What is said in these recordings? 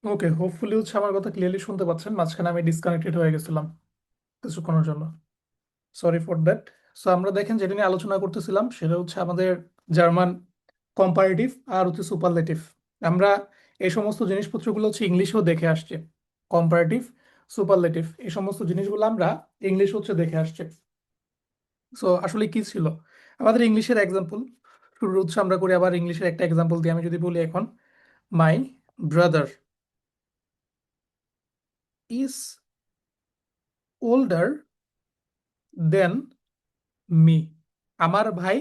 ওকে, hopefully হচ্ছে আমার কথা ক্লিয়ারলি শুনতে পাচ্ছেন। মাঝখানে আমি ডিসকানেক্টেড হয়ে গেছিলাম কিছুক্ষণের জন্য। Sorry for that. সো আমরা দেখেন যেটা নিয়ে আলোচনা করতেছিলাম সেটা হচ্ছে আমাদের জার্মান কম্পারেটিভ আর হচ্ছে সুপারলেটিভ। আমরা এই সমস্ত জিনিসপত্রগুলো হচ্ছে ইংলিশেও দেখে আসছি। কম্পারেটিভ, সুপারলেটিভ এই সমস্ত জিনিসগুলো আমরা ইংলিশ হচ্ছে দেখে আসছি। সো আসলে কি ছিল আমাদের ইংলিশের এক্সাম্পল? শুরু হচ্ছে আমরা করি আবার ইংলিশের একটা এক্সাম্পল দিয়ে। আমি যদি বলি এখন, my brother is older than me. আমার ভাই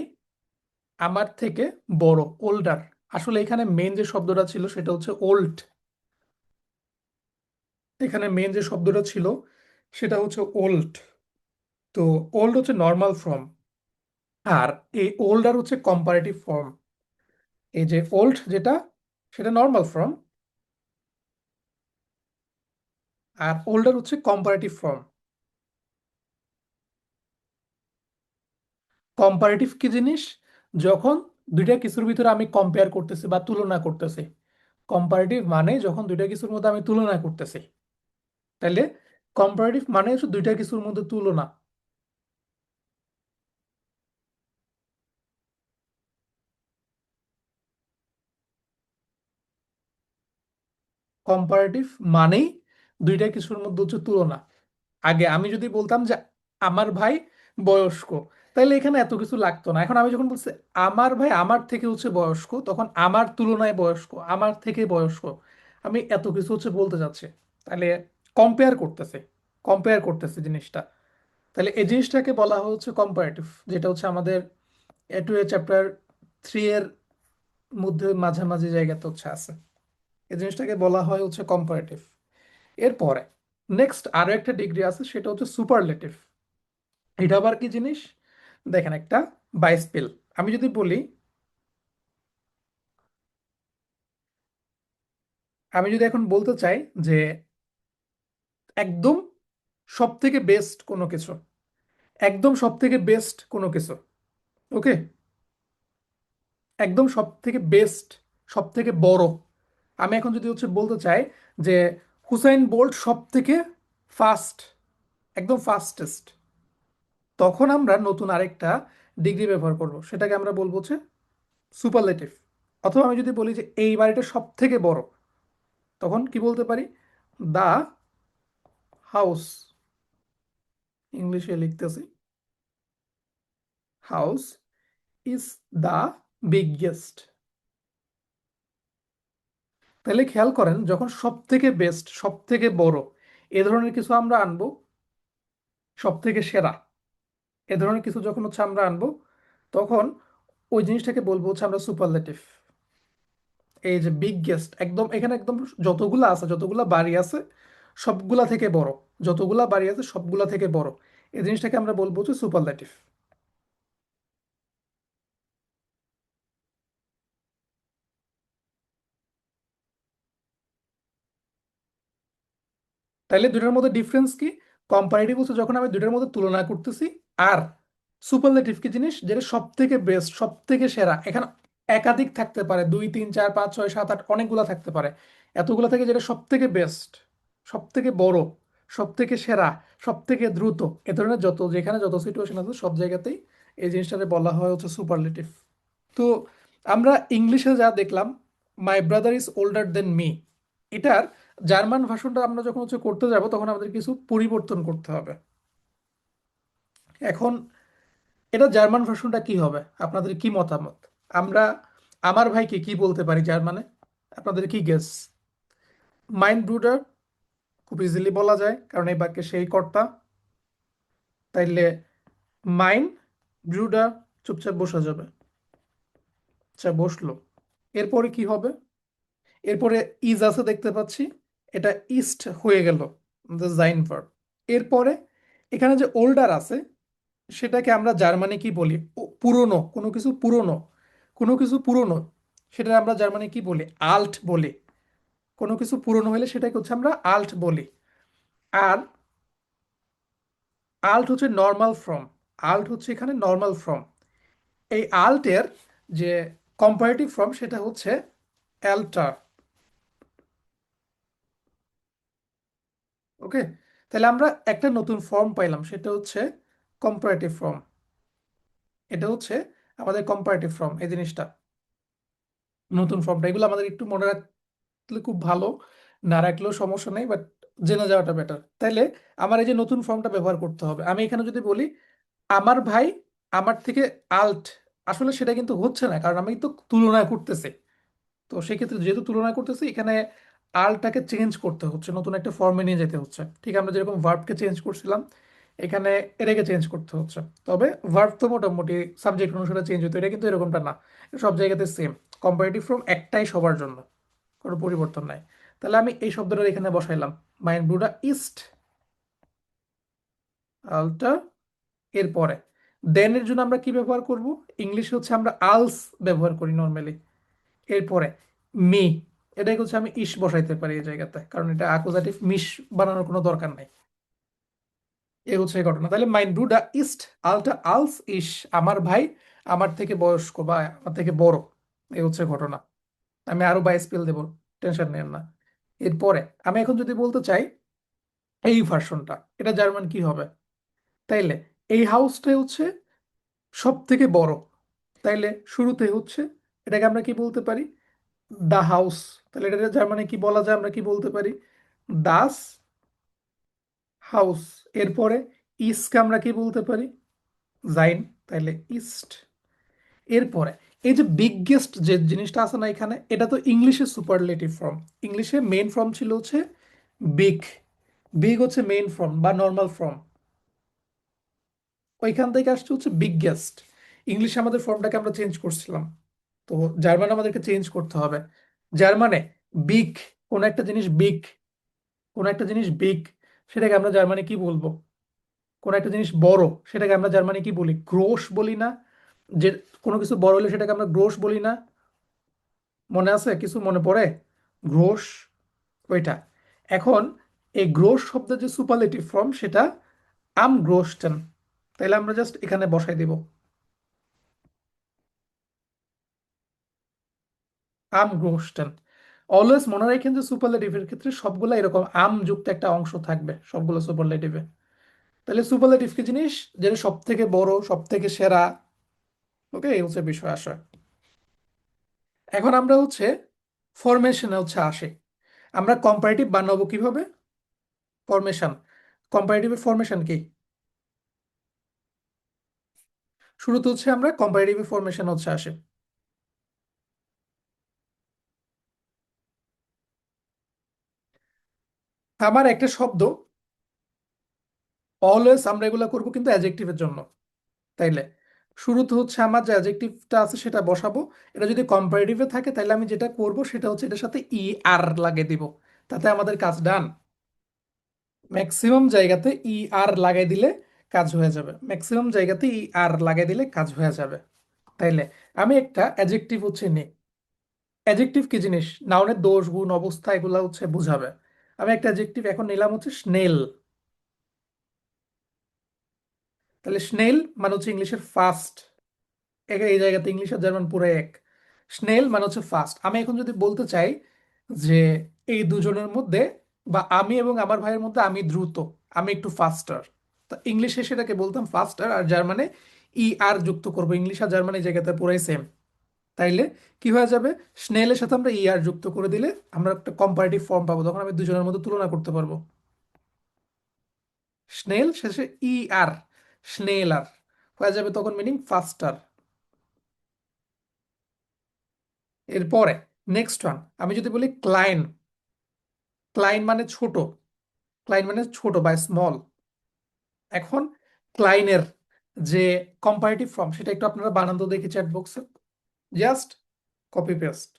আমার থেকে বড়, ওল্ডার। আসলে এখানে মেন যে শব্দটা ছিল সেটা হচ্ছে ওল্ড। এখানে মেন যে শব্দটা ছিল সেটা হচ্ছে ওল্ড। তো ওল্ড হচ্ছে নর্মাল ফর্ম, আর এই ওল্ডার হচ্ছে কম্পারেটিভ ফর্ম। এই যে ওল্ড যেটা, সেটা নর্মাল ফর্ম, আর ওল্ডার হচ্ছে কম্পারেটিভ ফর্ম। কম্পারেটিভ কি জিনিস? যখন দুইটা কিছুর ভিতরে আমি কম্পেয়ার করতেছি বা তুলনা করতেছি। কম্পারেটিভ মানে যখন দুইটা কিছুর মধ্যে আমি তুলনা করতেছি। তাইলে কম্পারেটিভ মানে হচ্ছে দুইটা কিছুর মধ্যে তুলনা। কম্পারেটিভ মানেই দুইটা কিছুর মধ্যে হচ্ছে তুলনা। আগে আমি যদি বলতাম যে আমার ভাই বয়স্ক, তাহলে এখানে এত কিছু লাগতো না। এখন আমি যখন বলছি আমার ভাই আমার থেকে হচ্ছে বয়স্ক, তখন আমার তুলনায় বয়স্ক, আমার থেকে বয়স্ক, আমি এত কিছু হচ্ছে বলতে চাচ্ছি। তাহলে কম্পেয়ার করতেছে, কম্পেয়ার করতেছে জিনিসটা। তাহলে এই জিনিসটাকে বলা হচ্ছে কম্পারেটিভ, যেটা হচ্ছে আমাদের এ টু এ চ্যাপ্টার 3 এর মধ্যে মাঝামাঝি জায়গাতে হচ্ছে আছে। এই জিনিসটাকে বলা হয় হচ্ছে কম্পারেটিভ। এরপরে নেক্সট আরো একটা ডিগ্রি আছে, সেটা হচ্ছে সুপারলেটিভ। এটা আবার কি জিনিস? দেখেন একটা বাইস্পেল, আমি যদি বলি, আমি যদি এখন বলতে চাই যে একদম সব থেকে বেস্ট কোনো কিছু, একদম সব থেকে বেস্ট কোনো কিছু, ওকে, একদম সব থেকে বেস্ট, সব থেকে বড়। আমি এখন যদি হচ্ছে বলতে চাই যে হুসাইন বোল্ট সব থেকে ফাস্ট, একদম ফাস্টেস্ট, তখন আমরা নতুন আরেকটা ডিগ্রি ব্যবহার করব, সেটাকে আমরা বলবো হচ্ছে সুপারলেটিভ। অথবা আমি যদি বলি যে এই বাড়িটা সব থেকে বড়, তখন কি বলতে পারি? দা হাউস, ইংলিশে লিখতেছি, হাউস ইজ দা বিগেস্ট। তাহলে খেয়াল করেন, যখন সব থেকে বেস্ট, সব থেকে বড় এ ধরনের কিছু আমরা আনবো, সব থেকে সেরা এ ধরনের কিছু যখন হচ্ছে আমরা আনবো, তখন ওই জিনিসটাকে বলবো হচ্ছে আমরা সুপারলেটিভ। এই যে বিগেস্ট, একদম এখানে একদম যতগুলা আছে, যতগুলা বাড়ি আছে সবগুলা থেকে বড়, যতগুলা বাড়ি আছে সবগুলা থেকে বড়, এই জিনিসটাকে আমরা বলবো হচ্ছে সুপারলেটিভ। তাইলে দুটার মধ্যে ডিফারেন্স কি? কম্পারেটিভ হচ্ছে যখন আমি দুটার মধ্যে তুলনা করতেছি, আর সুপারলেটিভ কি জিনিস? যেটা সব থেকে বেস্ট, সব থেকে সেরা। এখানে একাধিক থাকতে পারে, 2 3 4 5 6 7 8 অনেকগুলা থাকতে পারে। এতগুলা থেকে যেটা সব থেকে বেস্ট, সব থেকে বড়, সব থেকে সেরা, সব থেকে দ্রুত, এ ধরনের যত যেখানে যত সিচুয়েশন আছে সব জায়গাতেই এই জিনিসটাকে বলা হয় হচ্ছে সুপারলেটিভ। তো আমরা ইংলিশে যা দেখলাম, my brother is older than me, এটার জার্মান ভাষণটা আমরা যখন হচ্ছে করতে যাব তখন আমাদের কিছু পরিবর্তন করতে হবে। এখন এটা জার্মান ভাষণটা কি হবে, আপনাদের কি মতামত? আমরা আমার ভাইকে কি বলতে পারি জার্মানে? আপনাদের কি গেস? মাইন ব্রুডার খুব ইজিলি বলা যায়, কারণ এই বাক্যে সেই কর্তা। তাইলে মাইন ব্রুডার, চুপচাপ বসা যাবে। আচ্ছা, বসলো। এরপরে কি হবে? এরপরে ইজ আছে দেখতে পাচ্ছি, এটা ইস্ট হয়ে গেল, জাইন ভার্ব। এরপরে এখানে যে ওল্ডার আছে, সেটাকে আমরা জার্মানি কি বলি? পুরনো কোনো কিছু, পুরনো কোনো কিছু পুরনো, সেটা আমরা জার্মানি কি বলি? আল্ট বলি। কোনো কিছু পুরনো হলে সেটাকে হচ্ছে আমরা আল্ট বলি। আর আল্ট হচ্ছে নর্মাল ফর্ম, আল্ট হচ্ছে এখানে নর্মাল ফর্ম। এই আল্টের যে কম্পারেটিভ ফর্ম সেটা হচ্ছে অ্যাল্টার। ওকে, তাহলে আমরা একটা নতুন ফর্ম পাইলাম, সেটা হচ্ছে কম্পারেটিভ ফর্ম। এটা হচ্ছে আমাদের কম্পারেটিভ ফর্ম, এই জিনিসটা নতুন ফর্মটা। এগুলো আমাদের একটু মনে রাখলে খুব ভালো, না রাখলেও সমস্যা নেই, বাট জেনে যাওয়াটা বেটার। তাইলে আমার এই যে নতুন ফর্মটা ব্যবহার করতে হবে, আমি এখানে যদি বলি আমার ভাই আমার থেকে আল্ট, আসলে সেটা কিন্তু হচ্ছে না, কারণ আমি তো তুলনা করতেছি। তো সেক্ষেত্রে যেহেতু তুলনা করতেছি, এখানে আলটাকে চেঞ্জ করতে হচ্ছে, নতুন একটা ফর্মে নিয়ে যেতে হচ্ছে। ঠিক আমরা যেরকম ভার্বকে চেঞ্জ করছিলাম, এখানে এটাকে চেঞ্জ করতে হচ্ছে। তবে ভার্ব তো মোটামুটি সাবজেক্ট অনুসারে চেঞ্জ হতো, এটা কিন্তু এরকমটা না, সব জায়গাতে সেম। কম্পারেটিভ ফর্ম একটাই সবার জন্য, কোনো পরিবর্তন নাই। তাহলে আমি এই শব্দটা এখানে বসাইলাম, মাইন ব্রুডা ইস্ট আলটা। এরপরে দেনের জন্য আমরা কি ব্যবহার করব? ইংলিশে হচ্ছে আমরা আলস ব্যবহার করি নর্মালি। এরপরে মি, এটাই হচ্ছে আমি ইস বসাইতে পারি এই জায়গাতে, কারণ এটা অ্যাকুজাটিভ, মিশ বানানোর কোনো দরকার নাই। এ হচ্ছে এই ঘটনা। তাহলে মাইন ব্রুডার ইস্ট আলটা আলস ইস, আমার ভাই আমার থেকে বয়স্ক বা আমার থেকে বড়, এই হচ্ছে ঘটনা। আমি আরো বাই স্পেল দেবো, টেনশন নেন না। এরপরে আমি এখন যদি বলতে চাই এই ভার্সনটা, এটা জার্মান কি হবে? তাইলে এই হাউসটাই হচ্ছে সব থেকে বড়, তাইলে শুরুতে হচ্ছে এটাকে আমরা কি বলতে পারি? The house. তাহলে এটা জার্মানে কি বলা যায়? আমরা কি বলতে পারি? দাস হাউস। এরপরে ইসকে আমরা কি বলতে পারি? জাইন। তাইলে ইস্ট। এরপরে এই যে বিগেস্ট যে জিনিসটা আছে না এখানে, এটা তো ইংলিশে সুপারলেটিভ ফর্ম। ইংলিশে মেইন ফর্ম ছিল হচ্ছে বিগ। বিগ হচ্ছে মেইন ফর্ম বা নর্মাল ফর্ম, ওইখান থেকে আসছে হচ্ছে বিগেস্ট। ইংলিশে আমাদের ফর্মটাকে আমরা চেঞ্জ করছিলাম, তো জার্মানে আমাদেরকে চেঞ্জ করতে হবে। জার্মানে বিগ, কোন একটা জিনিস বিগ, কোন একটা জিনিস বিগ, সেটাকে আমরা জার্মানি কি বলবো? কোন একটা জিনিস বড়, সেটাকে আমরা জার্মানি কি বলি? গ্রোস বলি না? যে কোনো কিছু বড় হলে সেটাকে আমরা গ্রোস বলি না? মনে আছে? কিছু মনে পড়ে? গ্রোস, ওইটা। এখন এই গ্রোস শব্দের যে সুপারলেটিভ ফর্ম, সেটা আম গ্রোস্টেন। তাইলে আমরা জাস্ট এখানে বসাই দিব আম গ্রোস্টেন। অলওয়েজ মনে রাখেন যে সুপারলেটিভের ক্ষেত্রে সবগুলো এরকম আম যুক্ত একটা অংশ থাকবে সবগুলো সুপারলেটিভে। তাহলে সুপারলেটিভ কি জিনিস? যেটা সব থেকে বড়, সব থেকে সেরা। ওকে, এই হচ্ছে বিষয় আসে। এখন আমরা হচ্ছে ফরমেশনে হচ্ছে আসে, আমরা কম্পারেটিভ বানাবো কিভাবে? ফরমেশন। কম্পারেটিভের ফরমেশন কি? শুরুতে হচ্ছে আমরা কম্পারেটিভ ফরমেশন হচ্ছে আসে। আমার একটা শব্দ, অলওয়েজ আমরা এগুলা করবো কিন্তু অ্যাডজেক্টিভের জন্য। তাইলে শুরুতে হচ্ছে আমার যে অ্যাডজেক্টিভটা আছে সেটা বসাবো। এটা যদি কম্পারেটিভে থাকে, তাহলে আমি যেটা করব সেটা হচ্ছে এটার সাথে ই আর লাগিয়ে দিব, তাতে আমাদের কাজ ডান। ম্যাক্সিমাম জায়গাতে ই আর লাগাই দিলে কাজ হয়ে যাবে, ম্যাক্সিমাম জায়গাতে ই আর লাগাই দিলে কাজ হয়ে যাবে। তাইলে আমি একটা অ্যাডজেক্টিভ হচ্ছে নিই। অ্যাডজেক্টিভ কি জিনিস? নাউনের দোষ গুণ অবস্থা এগুলা হচ্ছে বুঝাবে। আমি একটা অ্যাডজেক্টিভ এখন নিলাম হচ্ছে স্নেল। তাহলে স্নেল মানে হচ্ছে ইংলিশের ফাস্ট। এই জায়গাতে ইংলিশ আর জার্মান পুরো এক। স্নেল মানে হচ্ছে ফাস্ট। আমি এখন যদি বলতে চাই যে এই দুজনের মধ্যে বা আমি এবং আমার ভাইয়ের মধ্যে আমি দ্রুত, আমি একটু ফাস্টার, তো ইংলিশে সেটাকে বলতাম ফাস্টার, আর জার্মানে ই আর যুক্ত করবো। ইংলিশ আর জার্মান এই জায়গাতে পুরাই সেম। তাইলে কি হয়ে যাবে? স্নেলের সাথে আমরা ই আর যুক্ত করে দিলে আমরা একটা কম্পারেটিভ ফর্ম পাবো, তখন আমি দুজনের মধ্যে তুলনা করতে পারবো। স্নেল শেষে ই আর, স্নেল আর হয়ে যাবে তখন মিনিং ফাস্টার। এরপরে নেক্সট ওয়ান, আমি যদি বলি ক্লাইন। ক্লাইন মানে ছোট, ক্লাইন মানে ছোট বা স্মল। এখন ক্লাইনের যে কম্পারেটিভ ফর্ম সেটা একটু আপনারা বানান তো দেখি চ্যাট বক্সে, জাস্ট কপি পেস্ট।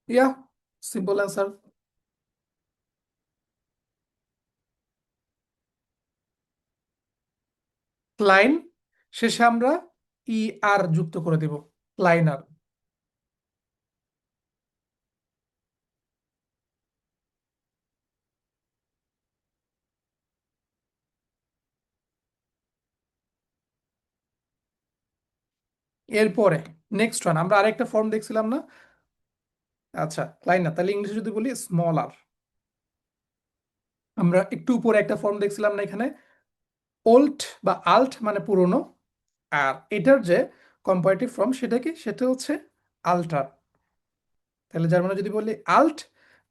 ইয়া, সিম্পল অ্যান্সার। ক্লাইন শেষে আমরা ই আর যুক্ত করে দিব, ক্লাইনার। এরপরে নেক্সট ওয়ান, আমরা আরেকটা ফর্ম দেখছিলাম না? আচ্ছা, ক্লাইনার, তাহলে ইংলিশে যদি বলি স্মল আর। আমরা একটু উপরে একটা ফর্ম দেখছিলাম না এখানে, ওল্ড বা আল্ট মানে পুরনো, আর এটার যে কম্পারেটিভ ফর্ম সেটা কি, সেটা হচ্ছে আল্ট্রা। তাহলে যার মানে যদি বলি আল্ট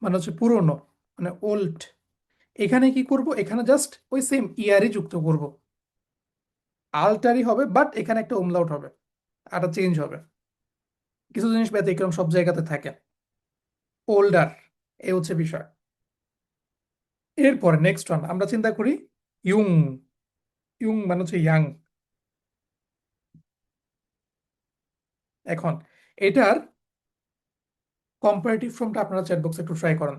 মানে হচ্ছে পুরনো, মানে ওল্ড, এখানে কি করব, এখানে জাস্ট ওই সেম ইয়ারই যুক্ত করব, আল্টারই হবে, বাট এখানে একটা umlaut হবে, আরটা চেঞ্জ হবে, কিছু জিনিস ব্যতিক্রম সব জায়গাতে থাকে। ওল্ডার, এ হচ্ছে বিষয়। এরপরে নেক্সট ওয়ান আমরা চিন্তা করি ইয়ং। ইয়ং মানে হচ্ছে ইয়াং। এখন এটার কম্পারেটিভ ফর্মটা আপনারা চ্যাট বক্সে একটু ট্রাই করেন।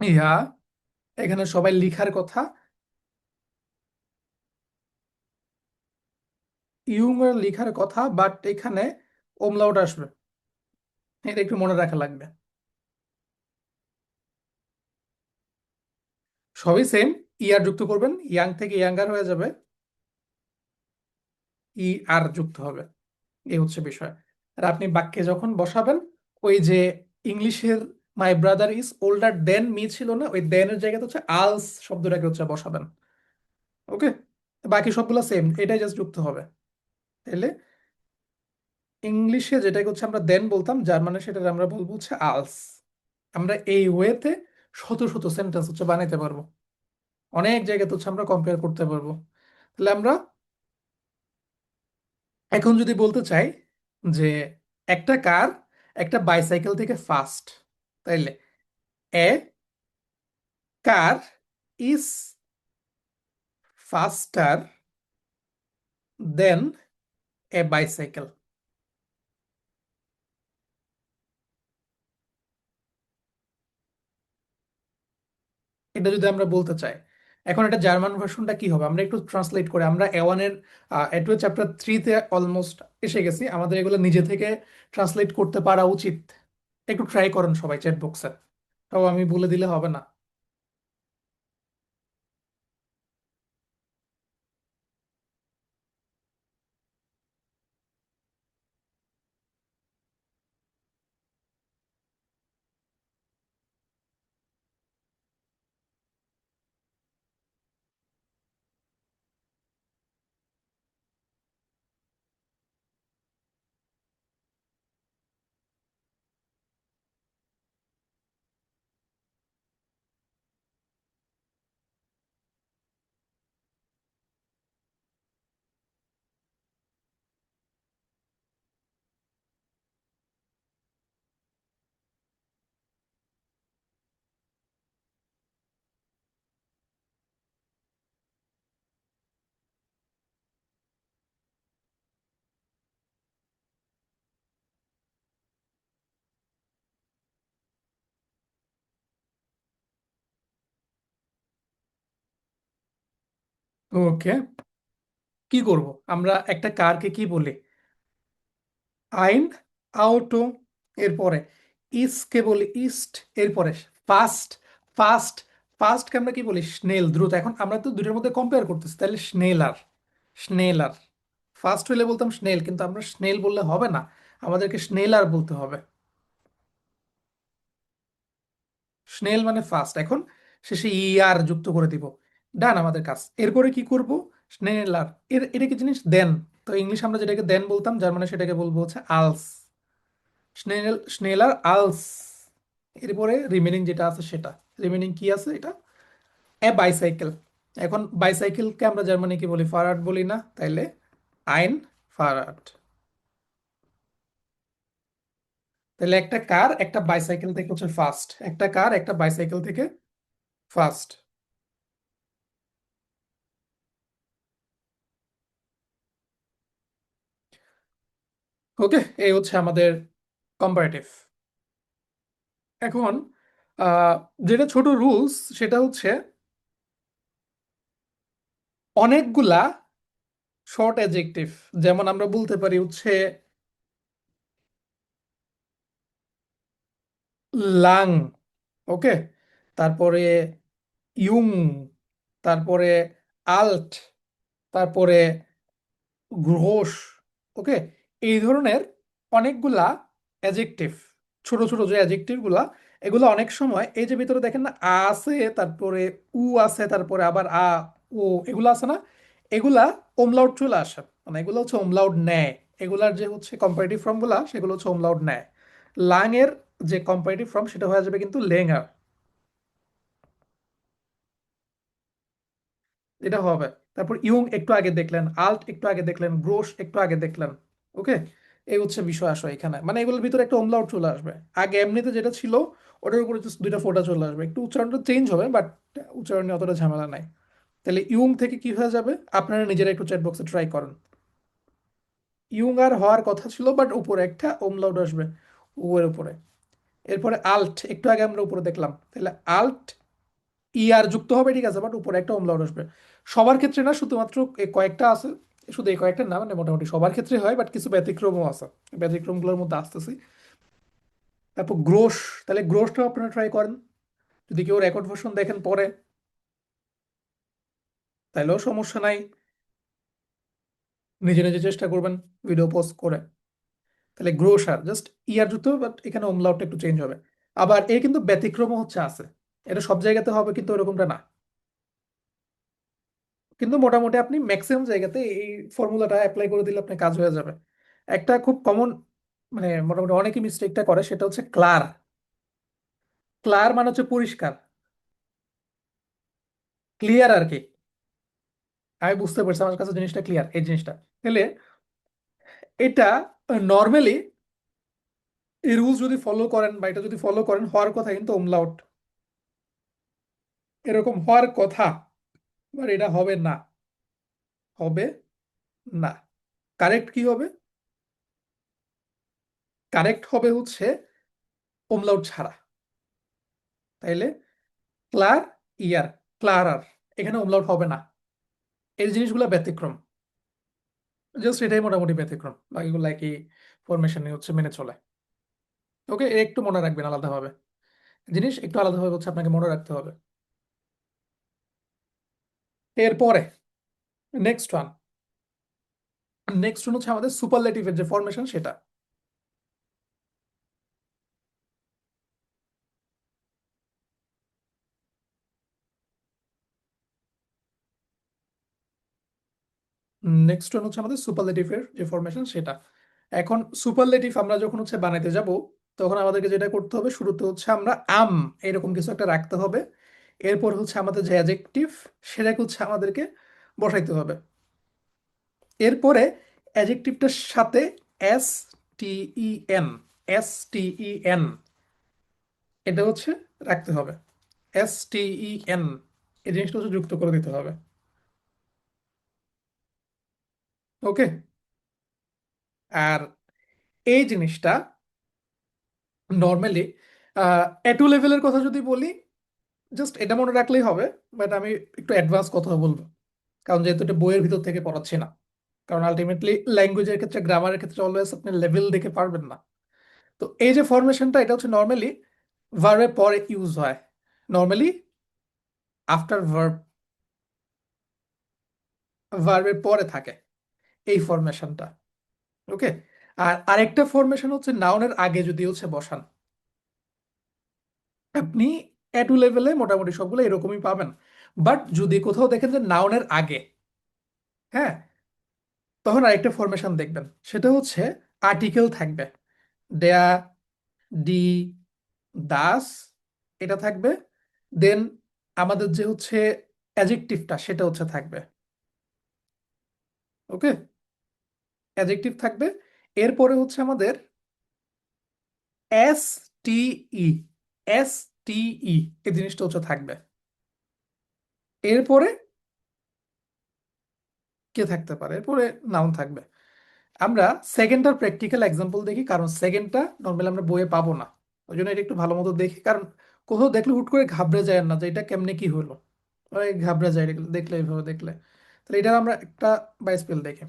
ইয়া, এখানে সবাই লিখার কথা, ইয়ং এর লিখার কথা, বাট এখানে ওমলাউট আসবে, এটা একটু মনে রাখা লাগবে। সবই সেম, ইয়ার যুক্ত করবেন, ইয়াং থেকে ইয়াঙ্গার হয়ে যাবে, ই আর যুক্ত হবে, এই হচ্ছে বিষয়। আর আপনি বাক্যে যখন বসাবেন, ওই যে ইংলিশের my brother is older than me ছিল না, ওই দেনের জায়গাতে হচ্ছে আলস শব্দটাকে হচ্ছে বসাবেন। ওকে, বাকি সবগুলো সেম, এটাই জাস্ট যুক্ত হবে। তাহলে ইংলিশে যেটাকে হচ্ছে আমরা দেন বলতাম, জার্মানে সেটা আমরা বলবো হচ্ছে আলস। আমরা এই ওয়েতে শত শত সেন্টেন্স হচ্ছে বানাইতে পারবো, অনেক জায়গাতে হচ্ছে আমরা কম্পেয়ার করতে পারবো। তাহলে আমরা এখন যদি বলতে চাই যে একটা কার একটা বাইসাইকেল থেকে ফাস্ট, তাইলে এ car is faster than A bicycle. এটা যদি আমরা বলতে চাই, এখন এটা জার্মান ভার্সনটা কি হবে, আমরা একটু ট্রান্সলেট করে, আমরা এওয়ানের এটু চ্যাপ্টার 3-তে অলমোস্ট এসে গেছি, আমাদের এগুলো নিজে থেকে ট্রান্সলেট করতে পারা উচিত। একটু ট্রাই করেন সবাই চ্যাট বক্সে, তাও আমি বলে দিলে হবে না। ওকে, কি করব, আমরা একটা কারকে কি বলি, আইন আউটো, এরপরে ইসকে বলি ইস্ট, এরপরে ফাস্ট, ফাস্ট, ফাস্টকে আমরা কি বলি স্নেল, দ্রুত। এখন আমরা তো দুটোর মধ্যে কম্পেয়ার করতেছি, তাহলে স্নেলার, স্নেলার। ফাস্ট হইলে বলতাম স্নেল, কিন্তু আমরা স্নেল বললে হবে না, আমাদেরকে স্নেলার বলতে হবে। স্নেল মানে ফাস্ট, এখন শেষে ইয়ার যুক্ত করে দিব, ডান আমাদের কাজ। এরপরে কি করব, স্নেলার, এটা কি জিনিস দেন, তো ইংলিশ আমরা যেটাকে দেন বলতাম, জার্মানে সেটাকে বলবো হচ্ছে আলস, স্নেলার আলস। এরপরে রিমেনিং যেটা আছে সেটা, রিমেনিং কি আছে এটা, এ বাইসাইকেল। এখন বাইসাইকেলকে আমরা জার্মানি কি বলি, ফারাড বলি না, তাইলে আইন ফারাড। তাহলে একটা কার একটা বাইসাইকেল থেকে হচ্ছে ফাস্ট, একটা কার একটা বাইসাইকেল থেকে ফাস্ট। ওকে, এই হচ্ছে আমাদের কম্পারেটিভ। এখন আহ, যেটা ছোট রুলস সেটা হচ্ছে অনেকগুলা শর্ট অ্যাডজেক্টিভ, যেমন আমরা বলতে পারি হচ্ছে লাং, ওকে, তারপরে ইউং, তারপরে আল্ট, তারপরে ঘোষ, ওকে, এই ধরনের অনেকগুলা অ্যাডজেক্টিভ, ছোট ছোট যে অ্যাডজেক্টিভ গুলা, এগুলো অনেক সময় এই যে ভিতরে দেখেন না আ আছে, তারপরে উ আছে, তারপরে আবার ও, এগুলো আছে না, এগুলা ওমলাউট চলে আসে, মানে এগুলো হচ্ছে ওমলাউট নেয়। এগুলার যে হচ্ছে কম্পারেটিভ ফর্ম গুলা সেগুলো হচ্ছে ওমলাউট নেয়। লাং এর যে কম্পারেটিভ ফর্ম সেটা হয়ে যাবে কিন্তু লেঙ্গার, এটা হবে। তারপর ইয়ং একটু আগে দেখলেন, আল্ট একটু আগে দেখলেন, গ্রোস একটু আগে দেখলেন, ওকে। এই হচ্ছে বিষয় আসো এখানে, মানে এগুলোর ভিতরে একটা ওমলাউট চলে আসবে। আগে এমনিতে যেটা ছিল ওটার উপরে just দুইটা ফোঁটা চলে আসবে, একটু উচ্চারণটা চেঞ্জ হবে, বাট উচ্চারণে অতটা ঝামেলা নাই। তাহলে ইয়ং থেকে কি হয়ে যাবে, আপনারা নিজেরা একটু চ্যাট বক্সে ট্রাই করেন। ইয়ং আর হওয়ার কথা ছিল, বাট উপরে একটা ওমলাউট আসবে, উ এর উপরে। এরপরে আল্ট একটু আগে আমরা উপরে দেখলাম, তাহলে আল্ট ইয়ার যুক্ত হবে, ঠিক আছে, বাট উপরে একটা ওমলাউট আসবে। সবার ক্ষেত্রে না, শুধুমাত্র এই কয়েকটা আছে, শুধু এই কয়েকটা না, মানে মোটামুটি সবার ক্ষেত্রে হয়, বাট কিছু ব্যতিক্রমও আছে, ব্যতিক্রমগুলোর মধ্যে আসতেছি। তারপর গ্রোশ, তাহলে গ্রোশটাও আপনারা ট্রাই করেন, যদি কেউ রেকর্ড ভার্সন দেখেন পরে তাহলেও সমস্যা নাই, নিজে নিজে চেষ্টা করবেন ভিডিও পোস্ট করে। তাহলে গ্রোশ আর জাস্ট ইয়ার যুক্ত হবে, বাট এখানে ওমলাউটটা একটু চেঞ্জ হবে। আবার এর কিন্তু ব্যতিক্রমও হচ্ছে আছে, এটা সব জায়গাতে হবে কিন্তু ওরকমটা না, কিন্তু মোটামুটি আপনি ম্যাক্সিমাম জায়গাতে এই ফর্মুলাটা অ্যাপ্লাই করে দিলে আপনার কাজ হয়ে যাবে। একটা খুব কমন, মানে মোটামুটি অনেকেই মিস্টেকটা করে, সেটা হচ্ছে ক্লার। ক্লার মানে হচ্ছে পরিষ্কার, ক্লিয়ার আর কি। আমি বুঝতে পারছি, আমার কাছে জিনিসটা ক্লিয়ার, এই জিনিসটা। তাহলে এটা নর্মালি এই রুলস যদি ফলো করেন বা এটা যদি ফলো করেন, হওয়ার কথা কিন্তু ওমলাউট এরকম হওয়ার কথা, বাট এটা হবে না, হবে না। কারেক্ট কি হবে, কারেক্ট হবে হচ্ছে ওমলাউট ছাড়া। তাইলে ক্লার ইয়ার, ক্লারার, এখানে ওমলাউট হবে না। এই জিনিসগুলো ব্যতিক্রম, জাস্ট এটাই মোটামুটি ব্যতিক্রম, বাকিগুলো একই ফরমেশনে হচ্ছে মেনে চলে। ওকে, একটু মনে রাখবেন আলাদাভাবে, জিনিস একটু আলাদাভাবে হচ্ছে আপনাকে মনে রাখতে হবে। এরপরে নেক্সট ওয়ান, নেক্সট ওয়ান হচ্ছে আমাদের সুপারলেটিভের যে ফরমেশন সেটা। নেক্সট ওয়ান হচ্ছে আমাদের সুপারলেটিভের যে ফরমেশন সেটা। এখন সুপারলেটিভ আমরা যখন হচ্ছে বানাইতে যাব, তখন আমাদেরকে যেটা করতে হবে, শুরুতে হচ্ছে আমরা এরকম কিছু একটা রাখতে হবে। এরপর হচ্ছে আমাদের যে অ্যাডজেক্টিভ সেটাকে হচ্ছে আমাদেরকে বসাইতে হবে। এরপরে অ্যাডজেক্টিভটার সাথে এস টি ই এন, এস টি ই এন, এটা হচ্ছে রাখতে হবে, এস টি ই এন, এই জিনিসটা হচ্ছে যুক্ত করে দিতে হবে। ওকে, আর এই জিনিসটা নর্মালি এটু লেভেলের কথা যদি বলি, জাস্ট এটা মনে রাখলেই হবে। বাট আমি একটু অ্যাডভান্স কথা বলবো, কারণ যেহেতু এটা বইয়ের ভিতর থেকে পড়াচ্ছি না। কারণ আলটিমেটলি ল্যাঙ্গুয়েজের ক্ষেত্রে, গ্রামারের ক্ষেত্রে অলওয়েজ আপনি লেভেল দেখে পারবেন না। তো এই যে ফরমেশনটা, এটা হচ্ছে নর্মালি ভার্বের পরে ইউজ হয়, নর্মালি আফটার ভার্ব, ভার্বের পরে থাকে এই ফরমেশনটা। ওকে, আর আরেকটা ফরমেশন হচ্ছে নাউনের আগে যদি হচ্ছে বসান, আপনি এটু লেভেলে মোটামুটি সবগুলো এরকমই পাবেন। বাট যদি কোথাও দেখেন যে নাউনের আগে, হ্যাঁ, তখন আরেকটা ফরমেশন দেখবেন, সেটা হচ্ছে আর্টিকেল থাকবে, দেয়া, ডি, দাস, এটা থাকবে। দেন আমাদের যে হচ্ছে অ্যাডজেক্টিভটা সেটা হচ্ছে থাকবে। ওকে, অ্যাডজেক্টিভ থাকবে। এরপরে হচ্ছে আমাদের এস টি ই, এস টি ই, এই জিনিসটা হচ্ছে থাকবে। এরপরে কে থাকতে পারে, এরপরে নাউন থাকবে। আমরা সেকেন্ডটার প্র্যাকটিক্যাল এক্সাম্পল দেখি, কারণ সেকেন্ডটা নর্মালি আমরা বইয়ে পাবো না। ওই জন্য এটা একটু ভালো মতো দেখি, কারণ কোথাও দেখলে হুট করে ঘাবড়ে যায় না যে এটা কেমনে কি হলো। ওই ঘাবড়ে যায় এগুলো দেখলে, এইভাবে দেখলে। তাহলে এটা আমরা একটা বাই স্পেল দেখি।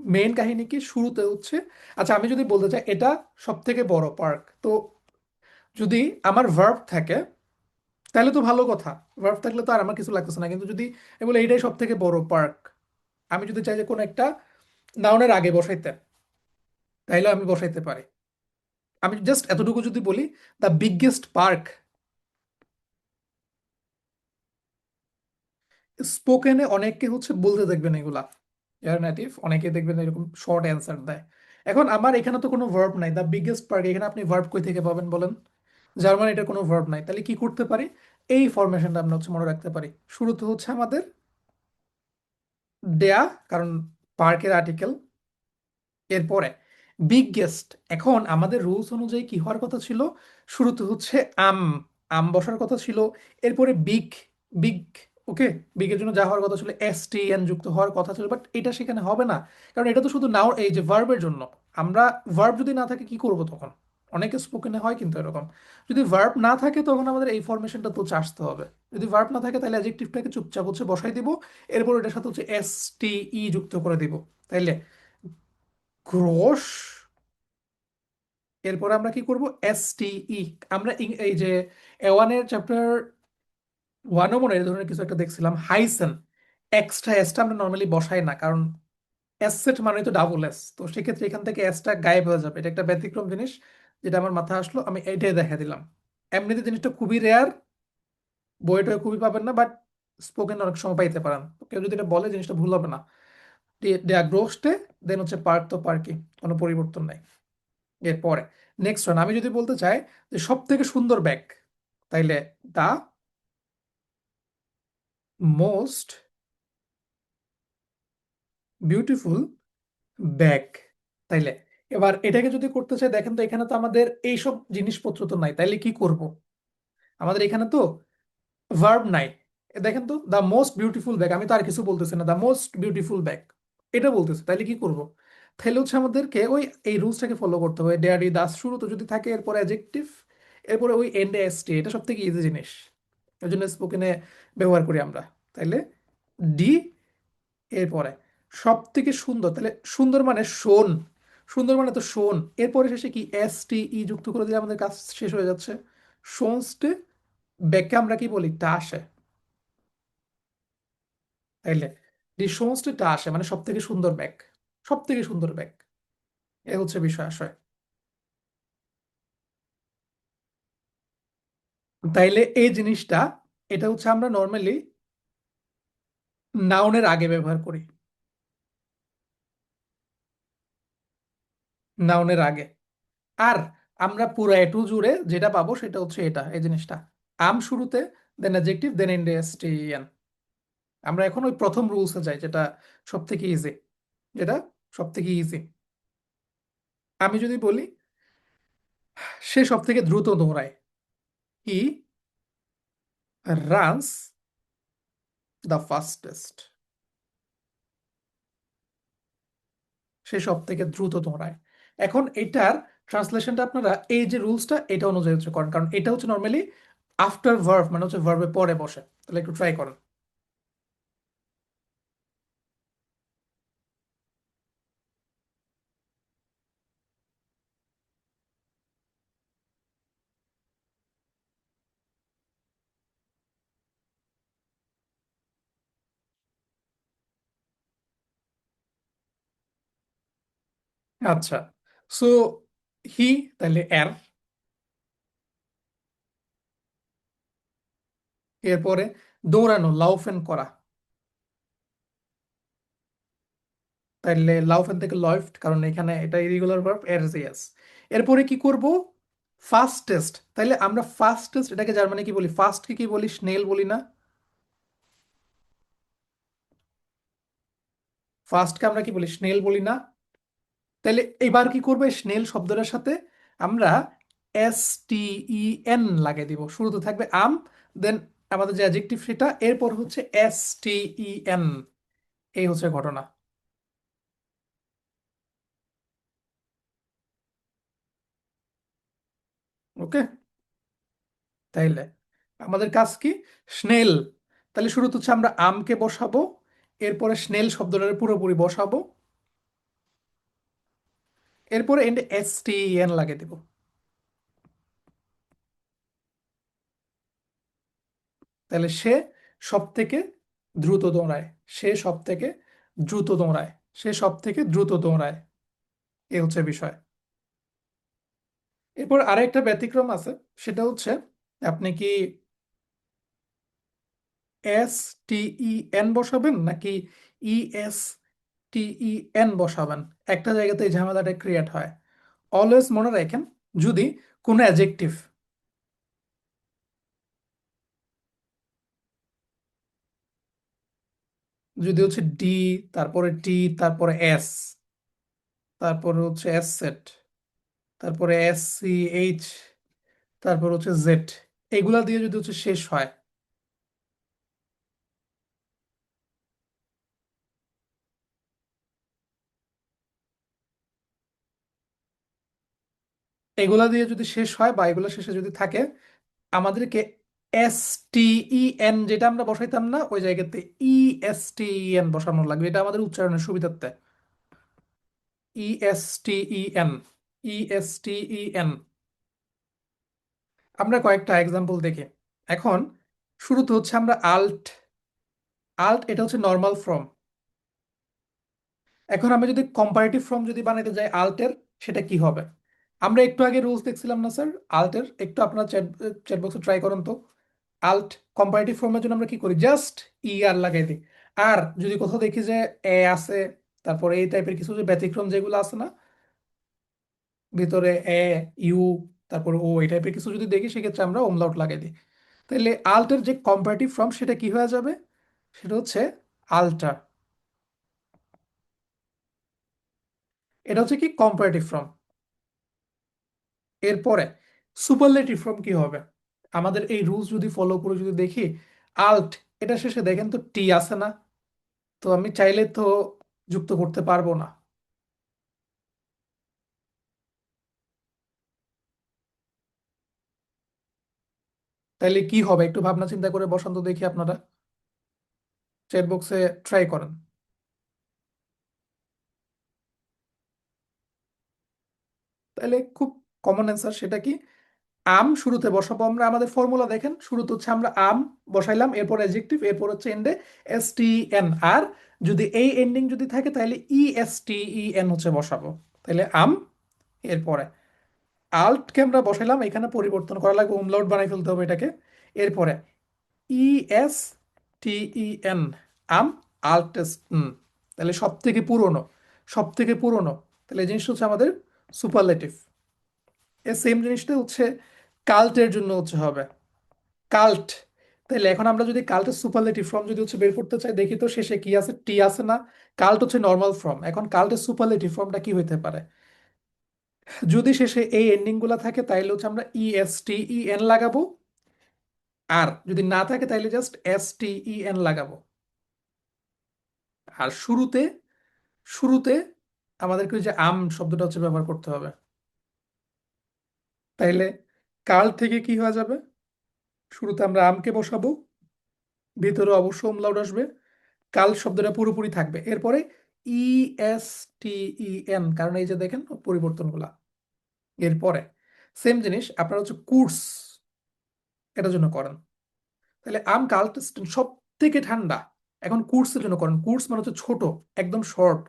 মেইন কাহিনী কি শুরুতে হচ্ছে, আচ্ছা আমি যদি বলতে চাই এটা সব থেকে বড় পার্ক, তো যদি আমার ভার্ব থাকে তাহলে তো ভালো কথা। ভার্ব থাকলে তো আর আমার কিছু লাগতেছে না, কিন্তু যদি আমি বলি এইটাই সব থেকে বড় পার্ক, আমি যদি চাই যে কোনো একটা নাউনের আগে বসাইতে, তাইলে আমি বসাইতে পারি। আমি জাস্ট এতটুকু যদি বলি দ্য বিগেস্ট পার্ক, স্পোকেনে অনেকে হচ্ছে বলতে দেখবেন এগুলা, যারা নেটিভ অনেকে দেখবেন এরকম শর্ট অ্যান্সার দেয়। এখন আমার এখানে তো কোনো ভার্ব নাই, দ্য বিগেস্ট পার্ক, এখানে আপনি ভার্ব কই থেকে পাবেন বলেন? জার্মান এটা কোনো ভার্ব নাই, তাহলে কি করতে পারি? এই ফরমেশনটা আমরা হচ্ছে মনে রাখতে পারি। শুরুতে হচ্ছে আমাদের দেয়া, কারণ পার্কের আর্টিকেল, এরপরে বিগ গেস্ট। এখন আমাদের রুলস অনুযায়ী কি হওয়ার কথা ছিল? শুরুতে হচ্ছে আম, আম বসার কথা ছিল। এরপরে বিগ, বিগ, ওকে, বিগের জন্য যা হওয়ার কথা ছিল এস টি এন যুক্ত হওয়ার কথা ছিল, বাট এটা সেখানে হবে না, কারণ এটা তো শুধু নাও এই যে ভার্বের জন্য। আমরা ভার্ব যদি না থাকে কি করব তখন? অনেকে স্পোকেনে হয় কিন্তু এরকম, যদি ভার্ব না থাকে তখন আমাদের এই ফরমেশনটা তো আসতে হবে। যদি ভার্ব না থাকে তাহলে অ্যাডজেক্টিভটাকে চুপচাপ হচ্ছে বসাই দিব, এরপর এটার সাথে হচ্ছে এস টি ই যুক্ত করে দিব। তাইলে ক্রোশ, এরপর আমরা কি করব? এস টি ই। আমরা এই যে এওয়ানের চ্যাপ্টার ওয়ানও মনে হয় এই ধরনের কিছু একটা দেখছিলাম, হাইসেন, এক্সট্রা এসটা আমরা নর্মালি বসাই না, কারণ এস সেট মানে তো ডাবল এস, তো সেক্ষেত্রে এখান থেকে এসটা গায়েব হয়ে যাবে। এটা একটা ব্যতিক্রম জিনিস যেটা আমার মাথায় আসলো, আমি এইটাই দেখা দিলাম। এমনিতে জিনিসটা খুবই রেয়ার, বইটা খুবই পাবেন না, বাট স্পোকেন অনেক সময় পাইতে পারেন। তো কেউ যদি এটা বলে জিনিসটা ভুল হবে না। দেয়া গ্রোস্টে, দেন হচ্ছে পার্ক, তো পার্কই, কোনো পরিবর্তন নাই। এরপরে নেক্সট ওয়ান, আমি যদি বলতে চাই যে সব থেকে সুন্দর ব্যাগ, তাইলে দা মোস্ট বিউটিফুল ব্যাগ। তাইলে এবার এটাকে যদি করতে চাই, দেখেন তো এখানে তো আমাদের এইসব জিনিসপত্র তো নাই, তাইলে কি করব? আমাদের এখানে তো ভার্ব নাই। দেখেন তো দ্য মোস্ট বিউটিফুল ব্যাগ, আমি তো আর কিছু বলতেছি না, দ্য মোস্ট বিউটিফুল ব্যাগ এটা বলতেছে, তাইলে কি করব? তাহলে হচ্ছে আমাদেরকে ওই এই রুলসটাকে ফলো করতে হবে। ডেয়ারি দাস শুরু তো যদি থাকে, এরপর অ্যাডজেক্টিভ, এরপরে ওই এন্ডে এস টি, এটা সব থেকে ইজি জিনিস, ওই জন্য স্পোকেনে ব্যবহার করি আমরা। তাইলে ডি, এরপরে সব থেকে সুন্দর, তাহলে সুন্দর মানে শোন, সুন্দর মানে তো শোন, এরপরে শেষে কি এস টি ই যুক্ত করে দিলে আমাদের কাজ শেষ হয়ে যাচ্ছে। শোনস্টে, ব্যাগকে আমরা কি বলি? টা আসে। তাইলে দি শোনস্টে টা আসে মানে সব থেকে সুন্দর ব্যাগ, সব থেকে সুন্দর ব্যাগ, এ হচ্ছে বিষয় আসয়। তাইলে এই জিনিসটা, এটা হচ্ছে আমরা নর্মালি নাউনের আগে ব্যবহার করি, নাউনের আগে। আর আমরা পুরো এ টু জুড়ে যেটা পাবো সেটা হচ্ছে এটা, এই জিনিসটা, আম শুরুতে, দেন অ্যাডজেক্টিভ, দেন ইন্ডাস্ট্রিয়ান। আমরা এখন ওই প্রথম রুলসে যাই, যেটা সব থেকে ইজি, যেটা সব থেকে ইজি। আমি যদি বলি সে সব থেকে দ্রুত দৌড়ায়, হি রানস দ্য ফাস্টেস্ট, সে সব থেকে দ্রুত দৌড়ায়। এখন এটার ট্রান্সলেশনটা আপনারা এই যে রুলসটা এটা অনুযায়ী হচ্ছে করেন, কারণ এটা হচ্ছে নর্মালি আফটার ভার্ব, মানে হচ্ছে ভার্বের পরে বসে। তাহলে একটু ট্রাই করেন। আচ্ছা, সো হি, তাহলে এর, এরপরে দৌড়ানো, লাউফেন করা, তাইলে লাউফেন থেকে লয়েফট, কারণ এখানে এটা ইরিগুলার ভার্ব এর জিএস। এরপরে কি করব? ফাস্টেস্ট, তাইলে আমরা ফাস্টেস্ট এটাকে জার্মানি কি বলি? ফাস্টকে কি বলি? স্নেল বলি না? ফাস্টকে আমরা কি বলি? স্নেল বলি না? তাইলে এবার কি করবে? স্নেল শব্দটার সাথে আমরা এস টি ই এন লাগিয়ে দিব, শুরুতে থাকবে আম, দেন আমাদের যে অ্যাডজেক্টিভ সেটা, এরপর হচ্ছে এস টি, ই, এন। এই হচ্ছে ঘটনা। ওকে, তাইলে আমাদের কাজ কি? স্নেল। তাহলে শুরুতে হচ্ছে আমরা আমকে বসাবো, এরপরে স্নেল শব্দটা পুরোপুরি বসাবো, এরপরে এন্ড এস টি এন লাগিয়ে দেবো। তাহলে সে সব থেকে দ্রুত দৌড়ায়, সে সব থেকে দ্রুত দৌড়ায়, সে সব থেকে দ্রুত দৌড়ায়, এ হচ্ছে বিষয়। এরপর আরেকটা ব্যতিক্রম আছে, সেটা হচ্ছে আপনি কি এস টি ই এন বসাবেন নাকি ই এস টি ই এন বসাবেন, একটা জায়গাতে এই ঝামেলাটা ক্রিয়েট হয়। অলওয়েজ মনে রাখেন, যদি কোনো অ্যাজেক্টিভ, যদি হচ্ছে ডি, তারপরে টি, তারপরে এস, তারপরে হচ্ছে এস সেট, তারপরে এস সি এইচ, তারপর হচ্ছে জেড, এগুলা দিয়ে যদি হচ্ছে শেষ হয়, এগুলা দিয়ে যদি শেষ হয় বা এগুলা শেষে যদি থাকে, আমাদেরকে এস টি ই এন যেটা আমরা বসাইতাম না, ওই জায়গাতে ই এস টি ই এন বসানো লাগবে, এটা আমাদের উচ্চারণের সুবিধার্থে। ই এস টি ই এন, ই এস টি ই এন। আমরা কয়েকটা এক্সাম্পল দেখি। এখন শুরুতে হচ্ছে আমরা আল্ট, আল্ট এটা হচ্ছে নর্মাল ফর্ম। এখন আমরা যদি কম্পারেটিভ ফর্ম যদি বানাইতে যাই আল্টের, সেটা কি হবে? আমরা একটু আগে রুলস দেখছিলাম না স্যার আল্টের, একটু আপনার চ্যাট চ্যাট বক্সে ট্রাই করুন তো। আল্ট কম্পারেটিভ ফর্মের জন্য আমরা কি করি? জাস্ট ই আর লাগাই দিই। আর যদি কোথাও দেখি যে এ আছে, তারপরে এই টাইপের কিছু যে ব্যতিক্রম যেগুলো আছে না, ভিতরে এ, ইউ, তারপরে ও, এই টাইপের কিছু যদি দেখি, সেক্ষেত্রে আমরা ওমলাউট লাগাই দিই। তাহলে আল্টের যে কম্পারেটিভ ফর্ম সেটা কি হয়ে যাবে? সেটা হচ্ছে আল্টার। এটা হচ্ছে কি কম্পারেটিভ ফর্ম। এরপরে সুপারলেটিভ ফর্ম কি হবে? আমাদের এই রুলস যদি ফলো করে যদি দেখি, আল্ট এটা শেষে দেখেন তো টি আছে না, তো আমি চাইলে তো যুক্ত করতে পারবো না। তাইলে কি হবে একটু ভাবনা চিন্তা করে বসান তো দেখি আপনারা, চ্যাট বক্সে ট্রাই করেন। তাহলে খুব কমন অ্যান্সার, সেটা কি? আম শুরুতে বসাবো আমরা, আমাদের ফর্মুলা দেখেন, শুরুতে হচ্ছে আমরা আম বসাইলাম, এরপর অ্যাডজেক্টিভ, এরপর হচ্ছে এন্ডে এস টি এন। আর যদি এই এন্ডিং যদি থাকে তাহলে ই এস টি ই এন হচ্ছে বসাবো। তাহলে আম, এরপরে আল্টকে আমরা বসাইলাম, এখানে পরিবর্তন করা লাগবে, umlaut বানাই ফেলতে হবে এটাকে। এরপরে ই এস টি ই এন, আম, আল্টেস্ট। তাহলে সব থেকে পুরনো, সব থেকে পুরনো, তাহলে এই জিনিসটা হচ্ছে আমাদের সুপারলেটিভ। এই সেম জিনিসটা হচ্ছে কাল্টের জন্য হচ্ছে হবে কাল্ট। তাহলে এখন আমরা যদি কাল্টের সুপারলেটিভ ফর্ম যদি হচ্ছে বের করতে চাই, দেখি তো শেষে কি আছে, টি আছে না। কাল্ট হচ্ছে নর্মাল ফর্ম, এখন কাল্টের সুপারলেটিভ ফর্মটা কি হইতে পারে? যদি শেষে এই এন্ডিং গুলা থাকে তাইলে হচ্ছে আমরা ই এস টি ই এন লাগাবো, আর যদি না থাকে তাইলে জাস্ট এস টি ই এন লাগাবো। আর শুরুতে, শুরুতে আমাদেরকে ওই যে আম শব্দটা হচ্ছে ব্যবহার করতে হবে। তাইলে কাল থেকে কি হয়ে যাবে? শুরুতে আমরা আমকে বসাবো, ভিতরে অবশ্য umlaut আসবে, কাল শব্দটা পুরোপুরি থাকবে, এরপরে ই এস টি ই এন, কারণ এই যে দেখেন পরিবর্তনগুলা। এরপরে সেম জিনিস আপনারা হচ্ছে কোর্স এটার জন্য করেন। তাহলে আম কাল সব থেকে ঠান্ডা, এখন কোর্সের জন্য করেন। কোর্স মানে হচ্ছে ছোট, একদম শর্ট।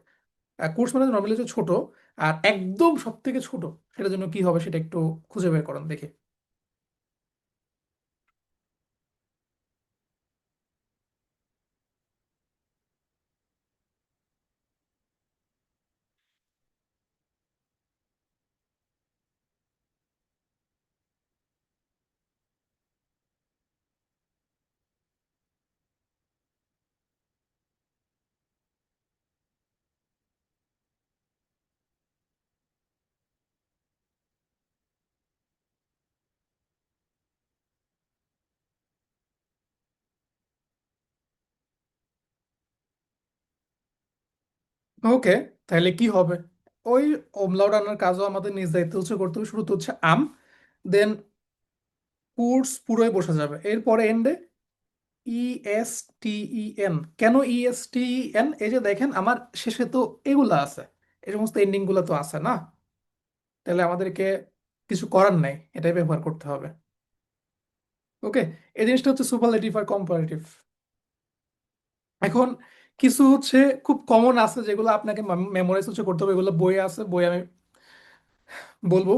কোর্স মানে নর্মালি হচ্ছে ছোট, আর একদম সব থেকে ছোট, সেটার জন্য কি হবে সেটা একটু খুঁজে বের করেন দেখে। ওকে, তাহলে কি হবে? ওই ওমলাউট আনার কাজও আমাদের নিজ দায়িত্ব হচ্ছে করতে হবে। শুরুতে হচ্ছে আম, দেন কোর্স পুরোই বসে যাবে, এরপরে এন্ডে ESTEN। কেন ESTEN? এই যে দেখেন আমার শেষে তো এগুলা আছে, এই সমস্ত এন্ডিং গুলো তো আছে না, তাহলে আমাদেরকে কিছু করার নাই, এটাই ব্যবহার করতে হবে। ওকে, এই জিনিসটা হচ্ছে সুপারলেটিভ আর কম্পারেটিভ। এখন কিছু হচ্ছে খুব কমন আছে যেগুলো আপনাকে মেমোরাইজ হচ্ছে করতে হবে, এগুলো বইয়ে আছে, বই আমি বলবো।